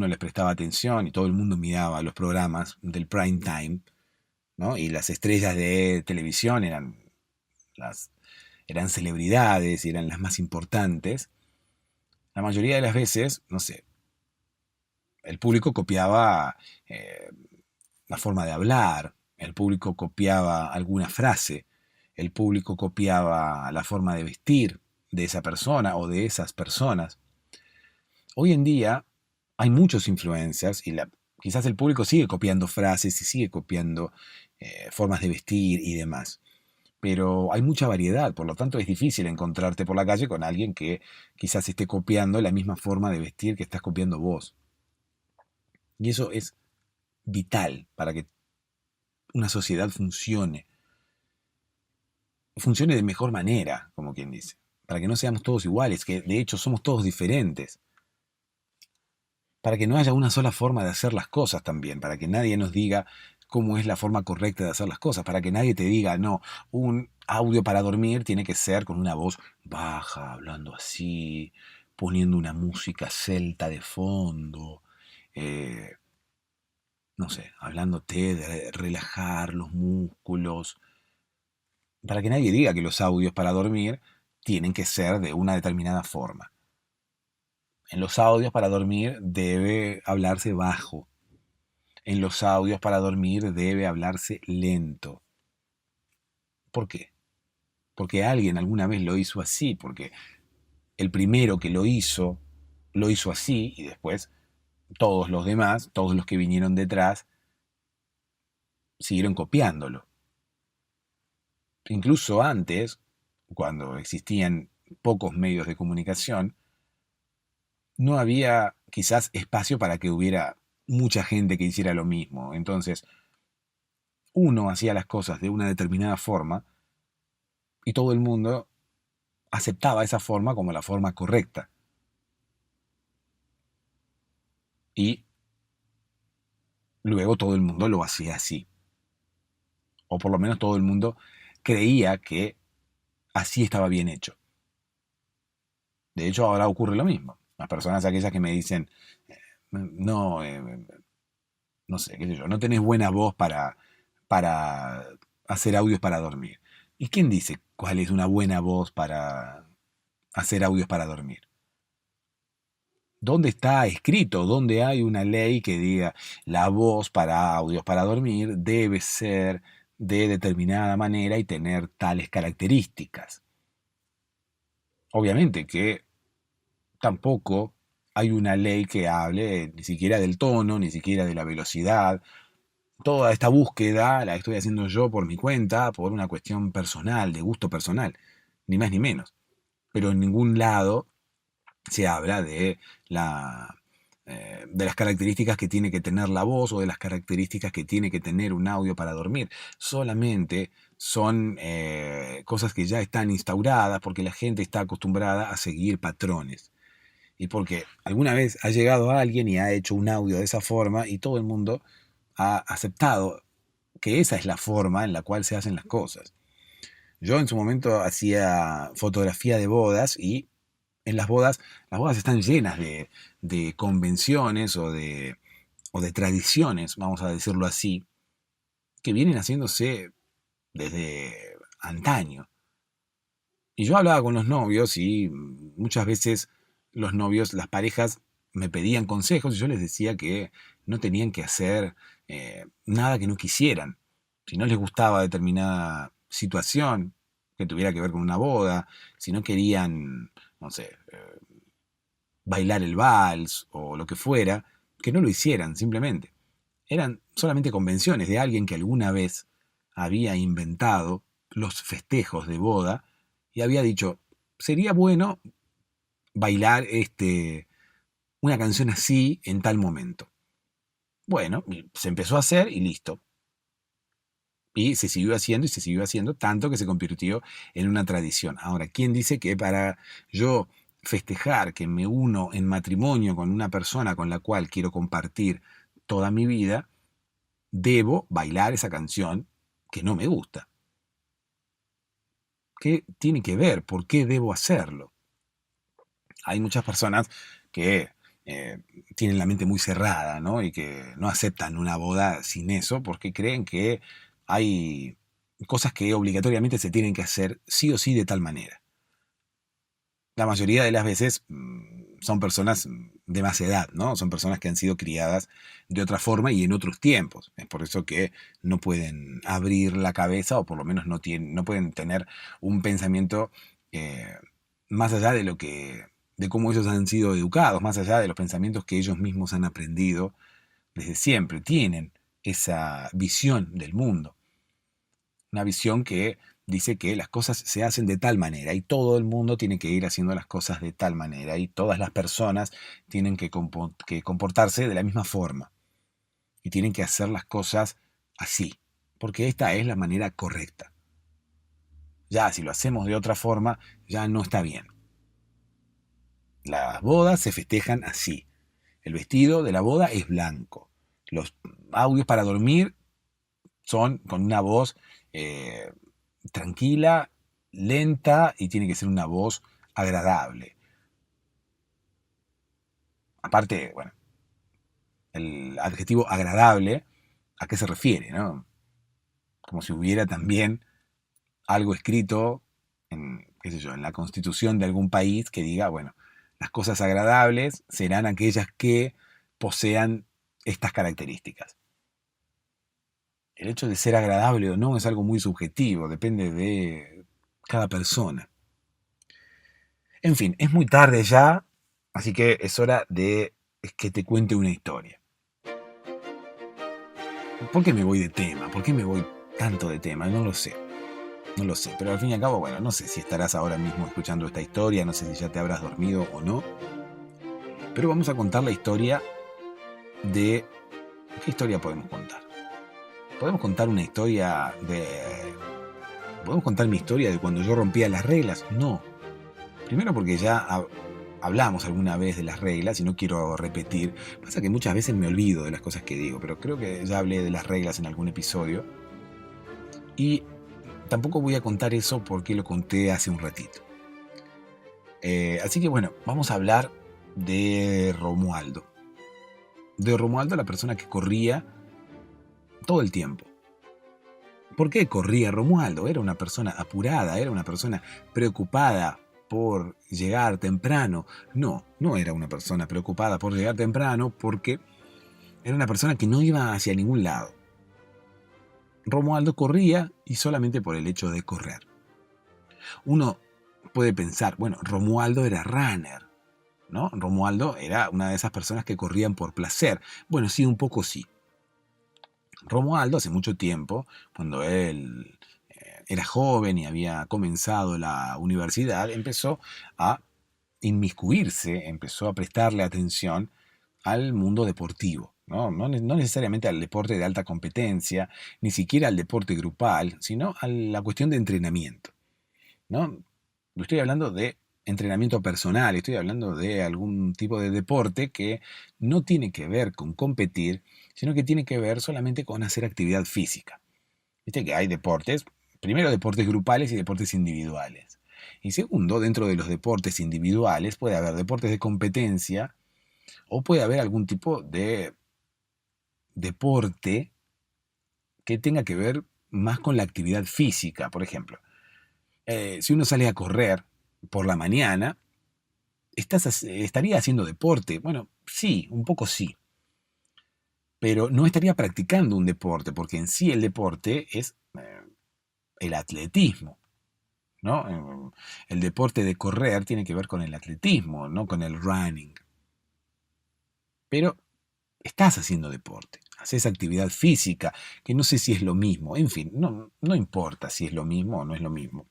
les prestaba atención y todo el mundo miraba los programas del prime time, ¿no? Y las estrellas de televisión las, eran celebridades y eran las más importantes. La mayoría de las veces, no sé, el público copiaba la forma de hablar, el público copiaba alguna frase, el público copiaba la forma de vestir de esa persona o de esas personas. Hoy en día hay muchos influencers y quizás el público sigue copiando frases y sigue copiando formas de vestir y demás. Pero hay mucha variedad, por lo tanto es difícil encontrarte por la calle con alguien que quizás esté copiando la misma forma de vestir que estás copiando vos. Y eso es vital para que una sociedad funcione de mejor manera, como quien dice, para que no seamos todos iguales, que de hecho somos todos diferentes, para que no haya una sola forma de hacer las cosas también, para que nadie nos diga cómo es la forma correcta de hacer las cosas, para que nadie te diga, no, un audio para dormir tiene que ser con una voz baja, hablando así, poniendo una música celta de fondo, eh, no sé, hablándote de relajar los músculos, para que nadie diga que los audios para dormir tienen que ser de una determinada forma. En los audios para dormir debe hablarse bajo. En los audios para dormir debe hablarse lento. ¿Por qué? Porque alguien alguna vez lo hizo así, porque el primero que lo hizo así y después todos los demás, todos los que vinieron detrás, siguieron copiándolo. Incluso antes, cuando existían pocos medios de comunicación, no había quizás espacio para que hubiera mucha gente que hiciera lo mismo. Entonces, uno hacía las cosas de una determinada forma y todo el mundo aceptaba esa forma como la forma correcta. Y luego todo el mundo lo hacía así. O por lo menos todo el mundo creía que así estaba bien hecho. De hecho, ahora ocurre lo mismo. Las personas aquellas que me dicen, no, no sé, qué sé yo, no tenés buena voz para hacer audios para dormir. ¿Y quién dice cuál es una buena voz para hacer audios para dormir? ¿Dónde está escrito? ¿Dónde hay una ley que diga la voz para audios para dormir debe ser de determinada manera y tener tales características? Obviamente que tampoco hay una ley que hable ni siquiera del tono, ni siquiera de la velocidad. Toda esta búsqueda la estoy haciendo yo por mi cuenta, por una cuestión personal, de gusto personal, ni más ni menos. Pero en ningún lado se habla de las características que tiene que tener la voz o de las características que tiene que tener un audio para dormir. Solamente son cosas que ya están instauradas porque la gente está acostumbrada a seguir patrones. Y porque alguna vez ha llegado alguien y ha hecho un audio de esa forma y todo el mundo ha aceptado que esa es la forma en la cual se hacen las cosas. Yo en su momento hacía fotografía de bodas y en las bodas están llenas de convenciones o de tradiciones, vamos a decirlo así, que vienen haciéndose desde antaño. Y yo hablaba con los novios y muchas veces los novios, las parejas, me pedían consejos y yo les decía que no tenían que hacer nada que no quisieran. Si no les gustaba determinada situación que tuviera que ver con una boda, si no querían, no sé, bailar el vals o lo que fuera, que no lo hicieran simplemente. Eran solamente convenciones de alguien que alguna vez había inventado los festejos de boda y había dicho, sería bueno bailar una canción así en tal momento. Bueno, se empezó a hacer y listo. Y se siguió haciendo y se siguió haciendo, tanto que se convirtió en una tradición. Ahora, ¿quién dice que para yo festejar que me uno en matrimonio con una persona con la cual quiero compartir toda mi vida, debo bailar esa canción que no me gusta? ¿Qué tiene que ver? ¿Por qué debo hacerlo? Hay muchas personas que eh, tienen la mente muy cerrada, ¿no? Y que no aceptan una boda sin eso porque creen que hay cosas que obligatoriamente se tienen que hacer sí o sí de tal manera. La mayoría de las veces son personas de más edad, ¿no? Son personas que han sido criadas de otra forma y en otros tiempos. Es por eso que no pueden abrir la cabeza o por lo menos no pueden tener un pensamiento eh, más allá de cómo ellos han sido educados, más allá de los pensamientos que ellos mismos han aprendido desde siempre. Tienen esa visión del mundo. Una visión que dice que las cosas se hacen de tal manera y todo el mundo tiene que ir haciendo las cosas de tal manera y todas las personas tienen que comportarse de la misma forma y tienen que hacer las cosas así, porque esta es la manera correcta. Ya si lo hacemos de otra forma, ya no está bien. Las bodas se festejan así. El vestido de la boda es blanco. Los audios para dormir son con una voz tranquila, lenta y tiene que ser una voz agradable. Aparte, bueno, el adjetivo agradable, ¿a qué se refiere, no? Como si hubiera también algo escrito en, qué sé yo, en la constitución de algún país que diga, bueno, las cosas agradables serán aquellas que posean estas características. El hecho de ser agradable o no es algo muy subjetivo, depende de cada persona. En fin, es muy tarde ya, así que es hora de que te cuente una historia. ¿Por qué me voy de tema? ¿Por qué me voy tanto de tema? No lo sé. No lo sé, pero al fin y al cabo, bueno, no sé si estarás ahora mismo escuchando esta historia, no sé si ya te habrás dormido o no, pero vamos a contar la historia de... ¿Qué historia podemos contar? ¿Podemos contar una historia de... ¿Podemos contar mi historia de cuando yo rompía las reglas? No. Primero porque ya hablamos alguna vez de las reglas y no quiero repetir. Pasa que muchas veces me olvido de las cosas que digo, pero creo que ya hablé de las reglas en algún episodio. Y tampoco voy a contar eso porque lo conté hace un ratito. Así que bueno, vamos a hablar de Romualdo. De Romualdo, la persona que corría todo el tiempo. ¿Por qué corría Romualdo? Era una persona apurada, era una persona preocupada por llegar temprano. No, no era una persona preocupada por llegar temprano porque era una persona que no iba hacia ningún lado. Romualdo corría y solamente por el hecho de correr. Uno puede pensar, bueno, Romualdo era runner, ¿no? Romualdo era una de esas personas que corrían por placer. Bueno, sí, un poco sí. Romualdo hace mucho tiempo, cuando él era joven y había comenzado la universidad, empezó a inmiscuirse, empezó a prestarle atención al mundo deportivo. No necesariamente al deporte de alta competencia, ni siquiera al deporte grupal, sino a la cuestión de entrenamiento, ¿no? Estoy hablando de entrenamiento personal, estoy hablando de algún tipo de deporte que no tiene que ver con competir, sino que tiene que ver solamente con hacer actividad física. Viste que hay deportes, primero deportes grupales y deportes individuales. Y segundo, dentro de los deportes individuales puede haber deportes de competencia o puede haber algún tipo de deporte que tenga que ver más con la actividad física. Por ejemplo, si uno sale a correr por la mañana, estaría haciendo deporte. Bueno, sí, un poco sí. Pero no estaría practicando un deporte, porque en sí el deporte es el atletismo, ¿no? El deporte de correr tiene que ver con el atletismo, no con el running. Pero estás haciendo deporte, haces actividad física, que no sé si es lo mismo. En fin, no importa si es lo mismo o no es lo mismo.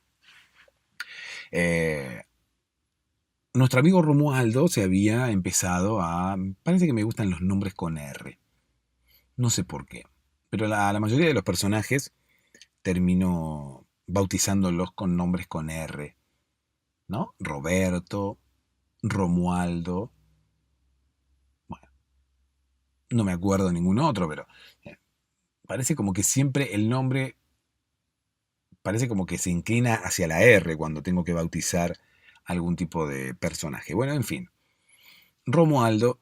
Nuestro amigo Romualdo se había empezado a... Parece que me gustan los nombres con R. No sé por qué. Pero la mayoría de los personajes termino bautizándolos con nombres con R, ¿no? Roberto, Romualdo. Bueno, no me acuerdo de ningún otro, pero parece como que siempre el nombre parece como que se inclina hacia la R cuando tengo que bautizar algún tipo de personaje. Bueno, en fin. Romualdo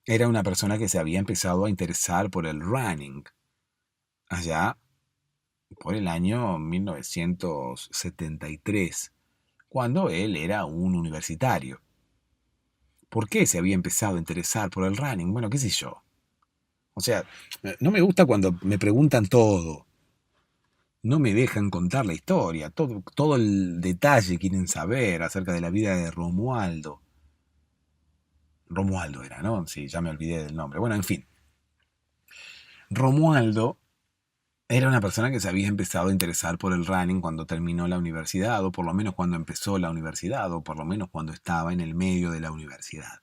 era una persona que se había empezado a interesar por el running allá por el año 1973, cuando él era un universitario. ¿Por qué se había empezado a interesar por el running? Bueno, qué sé yo. O sea, no me gusta cuando me preguntan todo. No me dejan contar la historia. Todo el detalle quieren saber acerca de la vida de Romualdo. Romualdo era, ¿no? Sí, ya me olvidé del nombre. Bueno, en fin. Romualdo era una persona que se había empezado a interesar por el running cuando terminó la universidad, o por lo menos cuando empezó la universidad, o por lo menos cuando estaba en el medio de la universidad.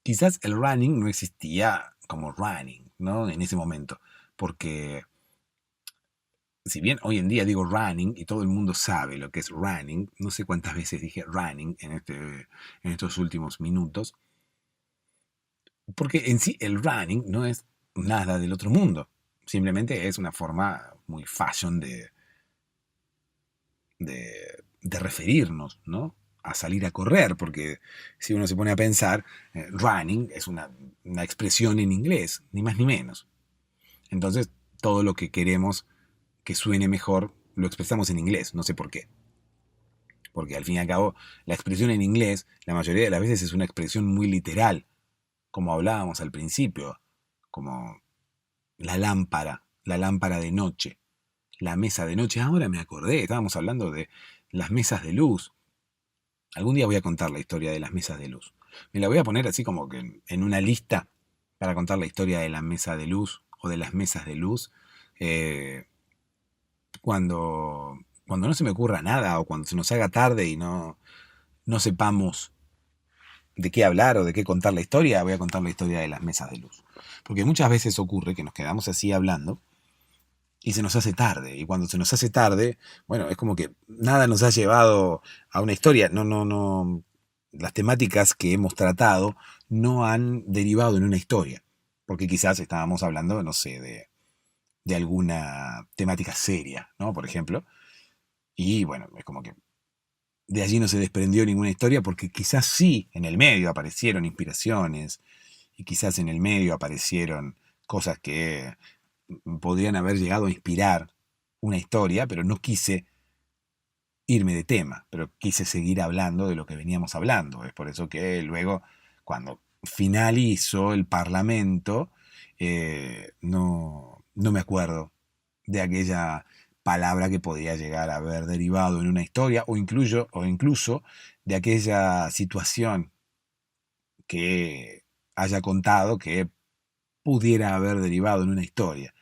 Quizás el running no existía como running, ¿no? En ese momento, porque si bien hoy en día digo running y todo el mundo sabe lo que es running, no sé cuántas veces dije running en estos últimos minutos, porque en sí el running no es nada del otro mundo, simplemente es una forma muy fashion de referirnos, ¿no? A salir a correr, porque si uno se pone a pensar, running es una expresión en inglés, ni más ni menos. Entonces, todo lo que queremos que suene mejor lo expresamos en inglés, no sé por qué. Porque al fin y al cabo, la expresión en inglés, la mayoría de las veces es una expresión muy literal, como hablábamos al principio, como la lámpara de noche, la mesa de noche. Ahora me acordé, estábamos hablando de las mesas de luz. Algún día voy a contar la historia de las mesas de luz. Me la voy a poner así como que en una lista para contar la historia de la mesa de luz o de las mesas de luz. eh, cuando no se me ocurra nada o cuando se nos haga tarde y no sepamos de qué hablar o de qué contar la historia, voy a contar la historia de las mesas de luz. Porque muchas veces ocurre que nos quedamos así hablando y se nos hace tarde. Y cuando se nos hace tarde, bueno, es como que nada nos ha llevado a una historia. No. Las temáticas que hemos tratado no han derivado en una historia. Porque quizás estábamos hablando, no sé, de alguna temática seria, ¿no? Por ejemplo. Y bueno, es como que de allí no se desprendió ninguna historia porque quizás sí en el medio aparecieron inspiraciones y quizás en el medio aparecieron cosas que podrían haber llegado a inspirar una historia, pero no quise irme de tema, pero quise seguir hablando de lo que veníamos hablando. Es por eso que luego, cuando finalizó el Parlamento, no me acuerdo de aquella palabra que podía llegar a haber derivado en una historia o incluso de aquella situación que haya contado que pudiera haber derivado en una historia.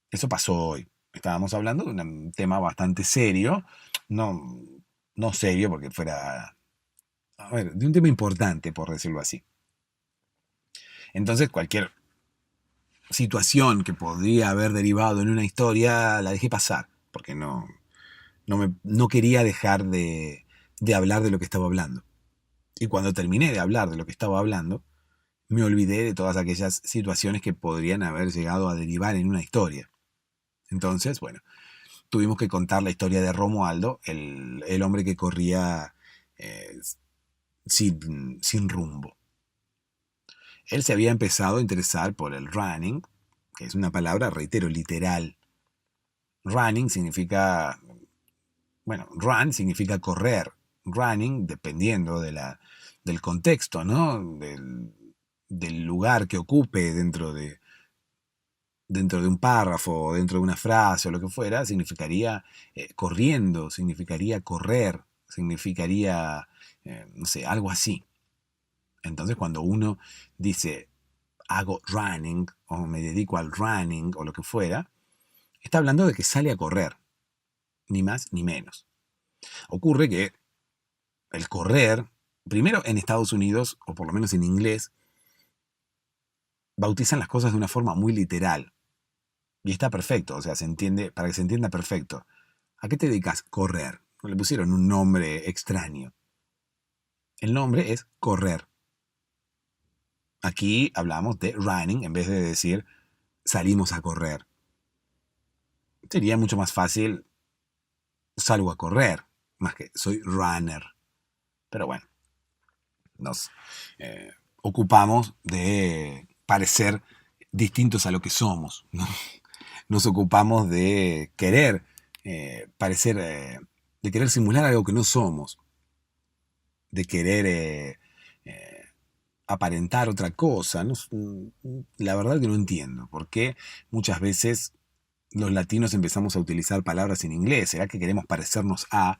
Eso pasó hoy. Estábamos hablando de un tema bastante serio, no, no serio porque fuera, a ver, de un tema importante, por decirlo así. Entonces, cualquier situación que podría haber derivado en una historia la dejé pasar, porque no quería dejar de hablar de lo que estaba hablando. Y cuando terminé de hablar de lo que estaba hablando, me olvidé de todas aquellas situaciones que podrían haber llegado a derivar en una historia. Entonces, bueno, tuvimos que contar la historia de Romualdo, el hombre que corría eh, sin rumbo. Él se había empezado a interesar por el running, que es una palabra, reitero, literal. Running significa, bueno, run significa correr. Running, dependiendo del contexto, ¿no? Del lugar que ocupe dentro de un párrafo, dentro de una frase o lo que fuera, significaría corriendo, significaría correr, significaría, no sé, algo así. Entonces cuando uno dice hago running o me dedico al running o lo que fuera, está hablando de que sale a correr, ni más ni menos. Ocurre que el correr, primero en Estados Unidos, o por lo menos en inglés, bautizan las cosas de una forma muy literal. Y está perfecto, o sea, se entiende, para que se entienda perfecto. ¿A qué te dedicas? Correr. No le pusieron un nombre extraño. El nombre es correr. Aquí hablamos de running en vez de decir salimos a correr. Sería mucho más fácil salgo a correr, más que soy runner. Pero bueno, nos ocupamos de parecer distintos a lo que somos, ¿no? Nos ocupamos de querer parecer, de querer simular algo que no somos, de querer aparentar otra cosa. No, la verdad que no entiendo por qué muchas veces los latinos empezamos a utilizar palabras en inglés. ¿Será que queremos parecernos a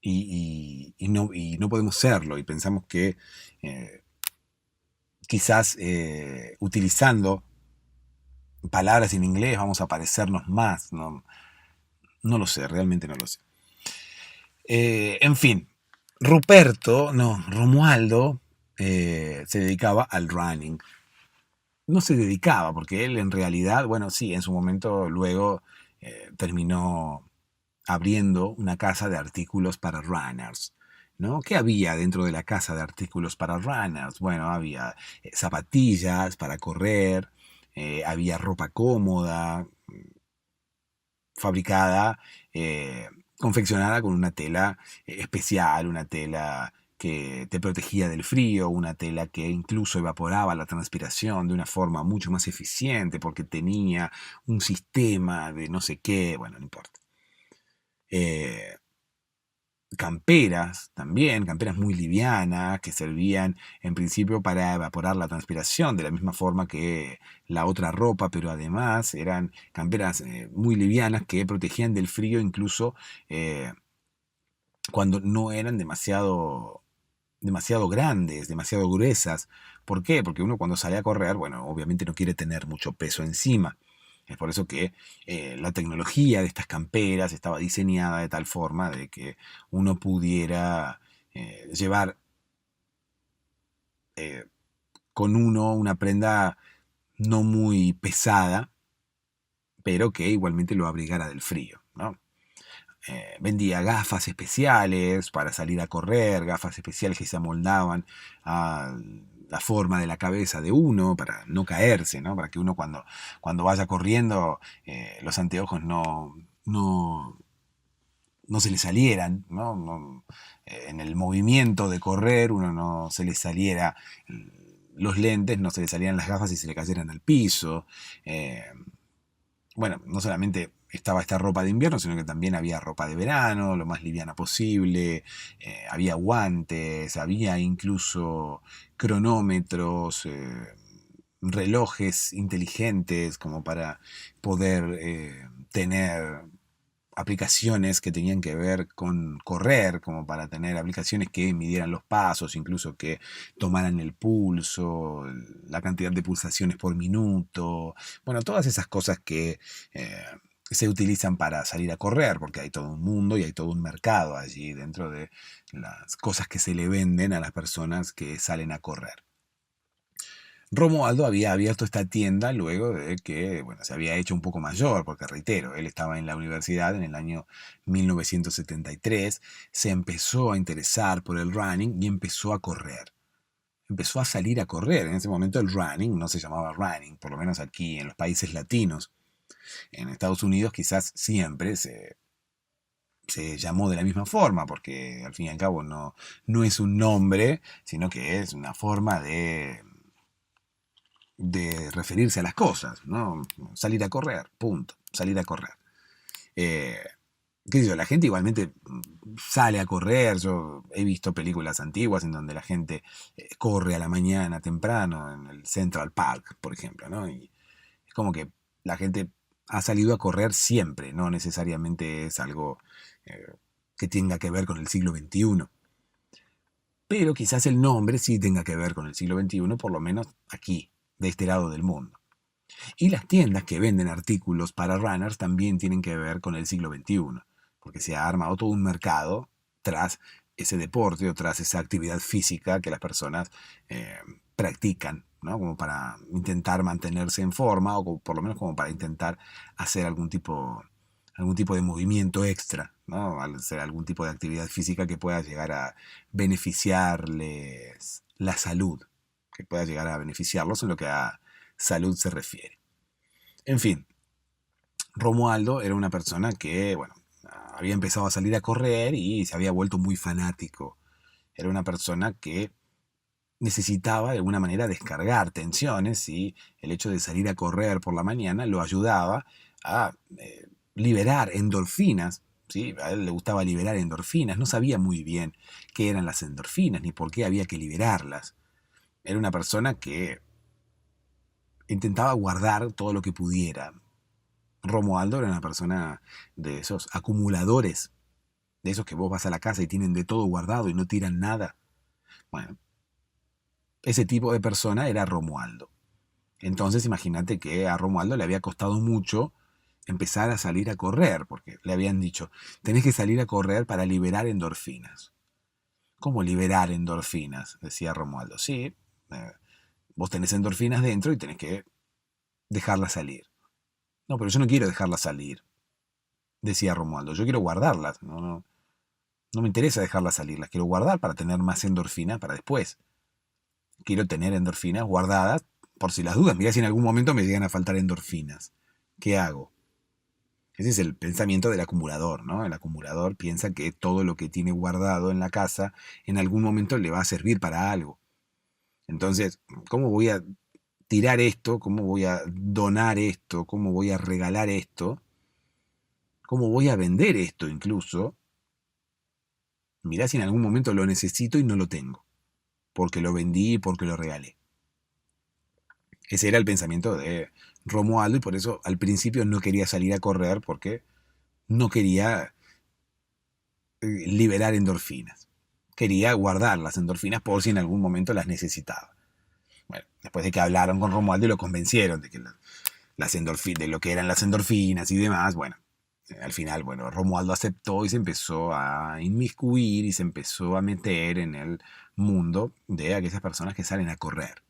y no podemos serlo? Y pensamos que eh, quizás utilizando palabras en inglés vamos a parecernos más. No, no lo sé, realmente no lo sé. En fin, Romualdo se dedicaba al running. No se dedicaba, porque él en realidad, bueno, sí, en su momento luego terminó abriendo una casa de artículos para runners. ¿No? ¿Qué había dentro de la casa de artículos para runners? Bueno, había zapatillas para correr, había ropa cómoda, fabricada, confeccionada con una tela especial, una tela que te protegía del frío, una tela que incluso evaporaba la transpiración de una forma mucho más eficiente porque tenía un sistema de no sé qué, bueno, no importa. Eh, Camperas también, camperas muy livianas que servían en principio para evaporar la transpiración de la misma forma que la otra ropa, pero además eran camperas muy livianas que protegían del frío incluso eh, cuando no eran demasiado grandes, demasiado gruesas. ¿Por qué? Porque uno cuando sale a correr, bueno, obviamente no quiere tener mucho peso encima. Es por eso que la tecnología de estas camperas estaba diseñada de tal forma de que uno pudiera llevar eh, con uno una prenda no muy pesada, pero que igualmente lo abrigara del frío, ¿no? Vendía gafas especiales para salir a correr, gafas especiales que se amoldaban a la forma de la cabeza de uno para no caerse, ¿no? Para que uno cuando vaya corriendo los anteojos no se le salieran, ¿no? En el movimiento de correr uno no se le saliera los lentes, no se le salieran las gafas y se le cayeran al piso. Eh, bueno, no solamente estaba esta ropa de invierno, sino que también había ropa de verano, lo más liviana posible, había guantes, había incluso cronómetros, relojes inteligentes como para poder tener aplicaciones que tenían que ver con correr, como para tener aplicaciones que midieran los pasos, incluso que tomaran el pulso, la cantidad de pulsaciones por minuto, bueno, todas esas cosas que se utilizan para salir a correr, porque hay todo un mundo y hay todo un mercado allí dentro de las cosas que se le venden a las personas que salen a correr. Romualdo había abierto esta tienda luego de que, bueno, se había hecho un poco mayor, porque reitero, él estaba en la universidad en el año 1973, se empezó a interesar por el running y empezó a correr. Empezó a salir a correr. En ese momento el running no se llamaba running, por lo menos aquí en los países latinos. En Estados Unidos quizás siempre se llamó de la misma forma, porque al fin y al cabo no es un nombre, sino que es una forma de referirse a las cosas, ¿no? Salir a correr, punto, salir a correr. Eh, ¿Qué sé yo? La gente igualmente sale a correr, yo he visto películas antiguas en donde la gente corre a la mañana temprano en el Central Park, por ejemplo, ¿no? Y es como que la gente ha salido a correr siempre, no necesariamente es algo eh, que tenga que ver con el siglo XXI. Pero quizás el nombre sí tenga que ver con el siglo XXI, por lo menos aquí, de este lado del mundo. Y las tiendas que venden artículos para runners también tienen que ver con el siglo XXI, porque se ha armado todo un mercado tras ese deporte o tras esa actividad física que las personas practican, ¿no? Como para intentar mantenerse en forma o por lo menos como para intentar hacer algún tipo de movimiento extra, ¿no? Hacer algún tipo de actividad física que pueda llegar a beneficiarles la salud, que pueda llegar a beneficiarlos en lo que a salud se refiere. En fin, Romualdo era una persona que, bueno, había empezado a salir a correr y se había vuelto muy fanático. Era una persona que necesitaba de alguna manera descargar tensiones y el hecho de salir a correr por la mañana lo ayudaba a liberar endorfinas ¿sí? A él le gustaba liberar endorfinas, no sabía muy bien qué eran las endorfinas ni por qué había que liberarlas. Era una persona que intentaba guardar todo lo que pudiera. Romualdo era una persona de esos acumuladores, de esos que vos vas a la casa y tienen de todo guardado y no tiran nada. Bueno, ese tipo de persona era Romualdo. Entonces imagínate que a Romualdo le había costado mucho empezar a salir a correr, porque le habían dicho, tenés que salir a correr para liberar endorfinas. ¿Cómo liberar endorfinas? Decía Romualdo. Sí, eh, vos tenés endorfinas dentro y tenés que dejarlas salir. No, pero yo no quiero dejarlas salir, decía Romualdo. Yo quiero guardarlas. No me interesa dejarlas salir, las quiero guardar para tener más endorfinas para después. Quiero tener endorfinas guardadas por si las dudas. Mirá si en algún momento me llegan a faltar endorfinas. ¿Qué hago? Ese es el pensamiento del acumulador, ¿no? El acumulador piensa que todo lo que tiene guardado en la casa en algún momento le va a servir para algo. Entonces, ¿cómo voy a tirar esto? ¿Cómo voy a donar esto? ¿Cómo voy a regalar esto? ¿Cómo voy a vender esto incluso? Mirá si en algún momento lo necesito y no lo tengo, porque lo vendí y porque lo regalé. Ese era el pensamiento de Romualdo y por eso al principio no quería salir a correr porque no quería liberar endorfinas. Quería guardar las endorfinas por si en algún momento las necesitaba. Bueno, después de que hablaron con Romualdo y lo convencieron de que las endorfinas, de lo que eran las endorfinas y demás, bueno, al final, bueno, Romualdo aceptó y se empezó a inmiscuir y se empezó a meter en el mundo de aquellas personas que salen a correr.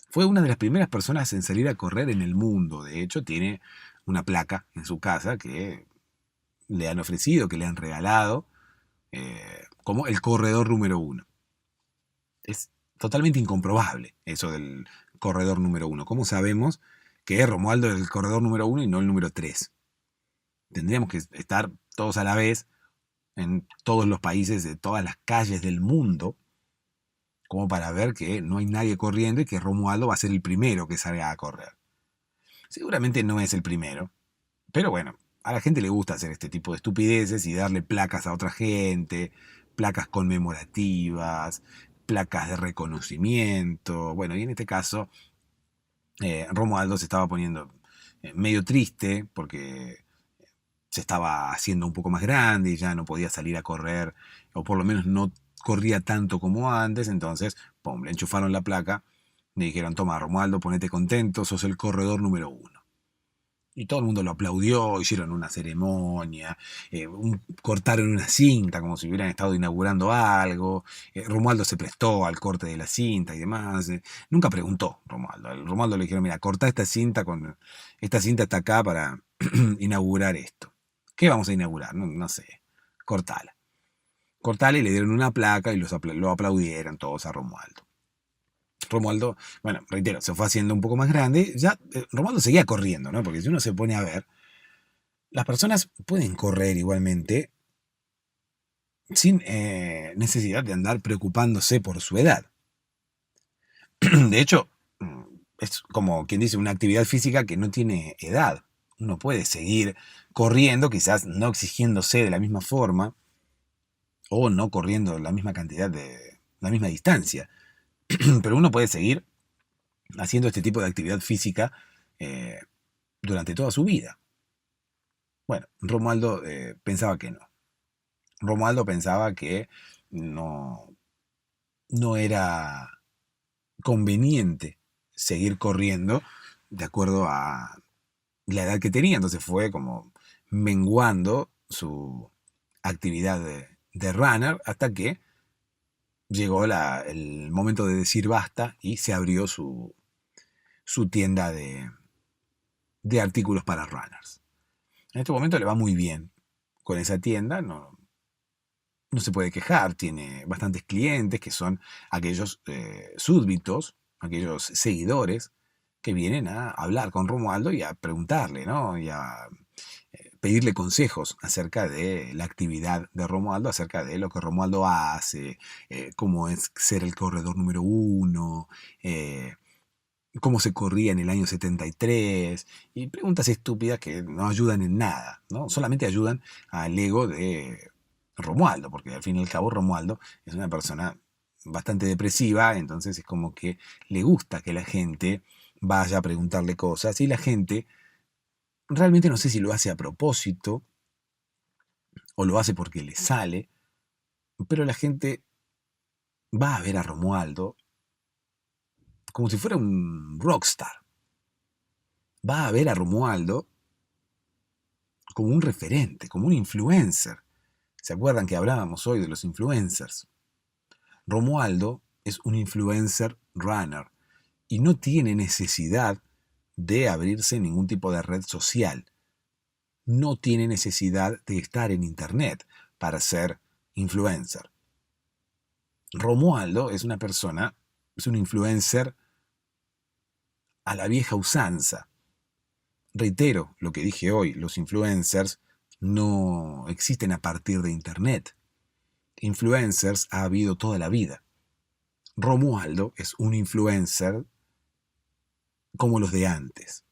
Fue una de las primeras personas en salir a correr en el mundo. De hecho, tiene una placa en su casa que le han ofrecido, que le han regalado, como el corredor número uno. Es totalmente incomprobable eso del corredor número uno. ¿Cómo sabemos que Romualdo es el corredor número uno y no el número 3? Tendríamos que estar todos a la vez en todos los países de todas las calles del mundo como para ver que no hay nadie corriendo y que Romualdo va a ser el primero que salga a correr. Seguramente no es el primero, pero bueno, a la gente le gusta hacer este tipo de estupideces y darle placas a otra gente, placas conmemorativas, placas de reconocimiento. Bueno, y en este caso, Romualdo se estaba poniendo medio triste porque se estaba haciendo un poco más grande y ya no podía salir a correr, o por lo menos no corría tanto como antes, entonces, pum, le enchufaron la placa, le dijeron, toma Romualdo, ponete contento, sos el corredor número uno. Y todo el mundo lo aplaudió, hicieron una ceremonia, cortaron una cinta como si hubieran estado inaugurando algo. Romualdo se prestó al corte de la cinta y demás. Nunca preguntó Romualdo. A Romualdo le dijeron, mira, corta esta cinta, esta cinta está acá para inaugurar esto. ¿Qué vamos a inaugurar? No sé, cortala. Cortala y le dieron una placa y lo aplaudieron todos a Romualdo. Romualdo, bueno, reitero, se fue haciendo un poco más grande. Ya Romualdo seguía corriendo, ¿no? Porque si uno se pone a ver, las personas pueden correr igualmente sin necesidad de andar preocupándose por su edad. De hecho, es como quien dice, una actividad física que no tiene edad. Uno puede seguir corriendo, quizás no exigiéndose de la misma forma o no corriendo la misma cantidad la misma distancia. Pero uno puede seguir haciendo este tipo de actividad física durante toda su vida. Bueno, Romualdo pensaba que no. Romualdo pensaba que no era conveniente seguir corriendo de acuerdo a la edad que tenía. Entonces fue como menguando su actividad de runner hasta que llegó el momento de decir basta y se abrió su tienda de artículos para runners. En este momento le va muy bien con esa tienda, no se puede quejar, tiene bastantes clientes que son aquellos súbditos, aquellos seguidores que vienen a hablar con Romualdo y a preguntarle, ¿no? Y a pedirle consejos acerca de la actividad de Romualdo, acerca de lo que Romualdo hace, cómo es ser el corredor número uno, cómo se corría en el año 73, y preguntas estúpidas que no ayudan en nada, ¿no? Solamente ayudan al ego de Romualdo, porque al fin y al cabo Romualdo es una persona bastante depresiva, entonces es como que le gusta que la gente vaya a preguntarle cosas, y la gente realmente no sé si lo hace a propósito o lo hace porque le sale, pero la gente va a ver a Romualdo como si fuera un rockstar. Va a ver a Romualdo como un referente, como un influencer. ¿Se acuerdan que hablábamos hoy de los influencers? Romualdo es un influencer runner y no tiene necesidad de abrirse ningún tipo de red social. No tiene necesidad de estar en internet para ser influencer. Romualdo es una persona, es un influencer a la vieja usanza. Reitero lo que dije hoy, los influencers no existen a partir de internet. Influencers ha habido toda la vida. Romualdo es un influencer como los de antes.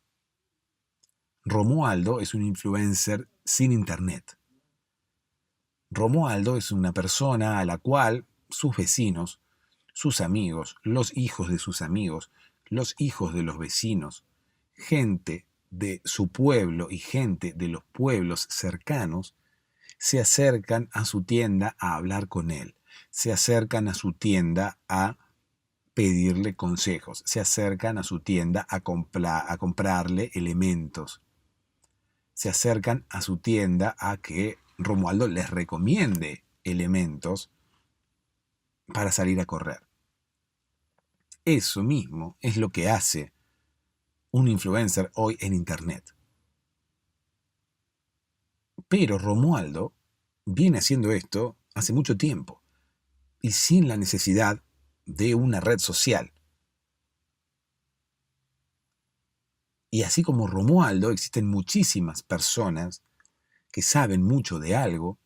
Romualdo es un influencer sin internet. Romualdo es una persona a la cual sus vecinos, sus amigos, los hijos de sus amigos, los hijos de los vecinos, gente de su pueblo y gente de los pueblos cercanos, se acercan a su tienda a hablar con él, se acercan a su tienda a pedirle consejos, se acercan a su tienda a comprarle elementos, se acercan a su tienda a que Romualdo les recomiende elementos para salir a correr. Eso mismo es lo que hace un influencer hoy en internet. Pero Romualdo viene haciendo esto hace mucho tiempo y sin la necesidad de una red social. Y así como Romualdo, existen muchísimas personas que saben mucho de algo,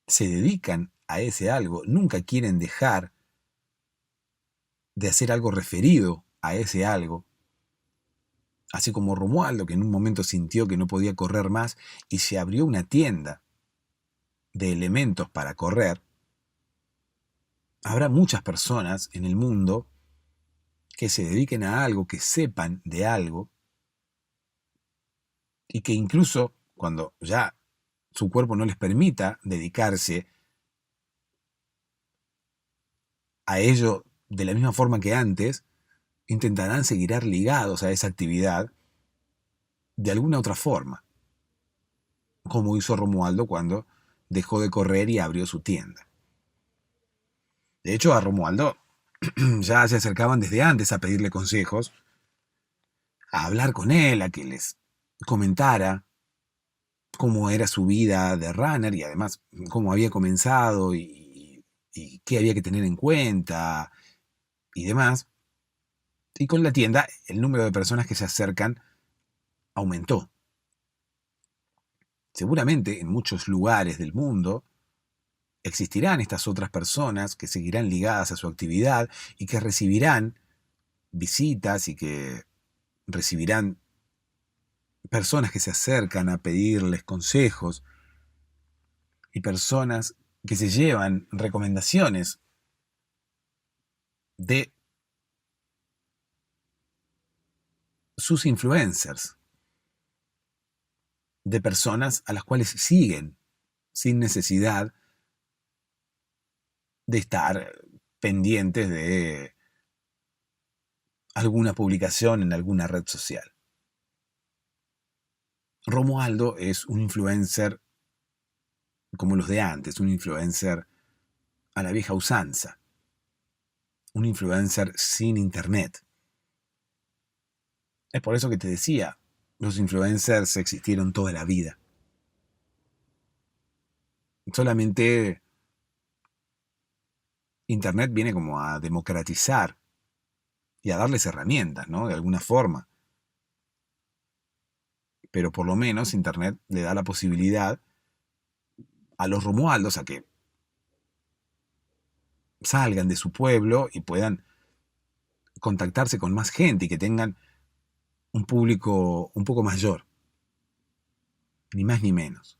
se dedican a ese algo, nunca quieren dejar de hacer algo referido a ese algo. Así como Romualdo, que en un momento sintió que no podía correr más y se abrió una tienda de elementos para correr, habrá muchas personas en el mundo que se dediquen a algo, que sepan de algo, y que incluso cuando ya su cuerpo no les permita dedicarse a ello de la misma forma que antes, intentarán seguir ligados a esa actividad de alguna otra forma, como hizo Romualdo cuando dejó de correr y abrió su tienda. De hecho, a Romualdo ya se acercaban desde antes a pedirle consejos, a hablar con él, a que les comentara cómo era su vida de runner y además cómo había comenzado y qué había que tener en cuenta y demás. Y con la tienda el número de personas que se acercan aumentó. Seguramente en muchos lugares del mundo existirán estas otras personas que seguirán ligadas a su actividad y que recibirán visitas y que recibirán personas que se acercan a pedirles consejos y personas que se llevan recomendaciones de sus influencers, de personas a las cuales siguen sin necesidad de estar pendientes de alguna publicación en alguna red social. Romualdo es un influencer como los de antes, un influencer a la vieja usanza, un influencer sin internet. Es por eso que te decía, los influencers existieron toda la vida. Solamente internet viene como a democratizar y a darles herramientas, ¿no? De alguna forma. Pero por lo menos internet le da la posibilidad a los Romualdos a que salgan de su pueblo y puedan contactarse con más gente y que tengan un público un poco mayor. Ni más ni menos.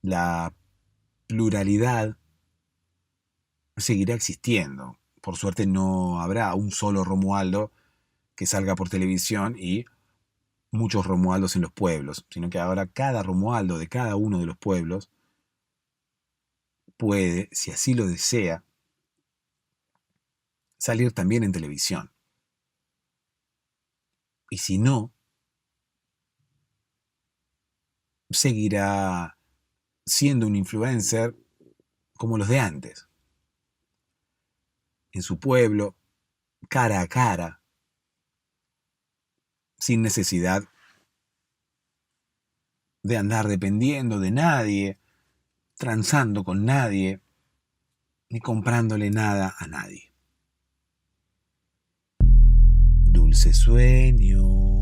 La pluralidad seguirá existiendo. Por suerte no habrá un solo Romualdo que salga por televisión y muchos Romualdos en los pueblos, sino que ahora cada Romualdo de cada uno de los pueblos puede, si así lo desea, salir también en televisión. Y si no, seguirá siendo un influencer como los de antes, en su pueblo, cara a cara, sin necesidad de andar dependiendo de nadie, transando con nadie, ni comprándole nada a nadie. Dulces sueños.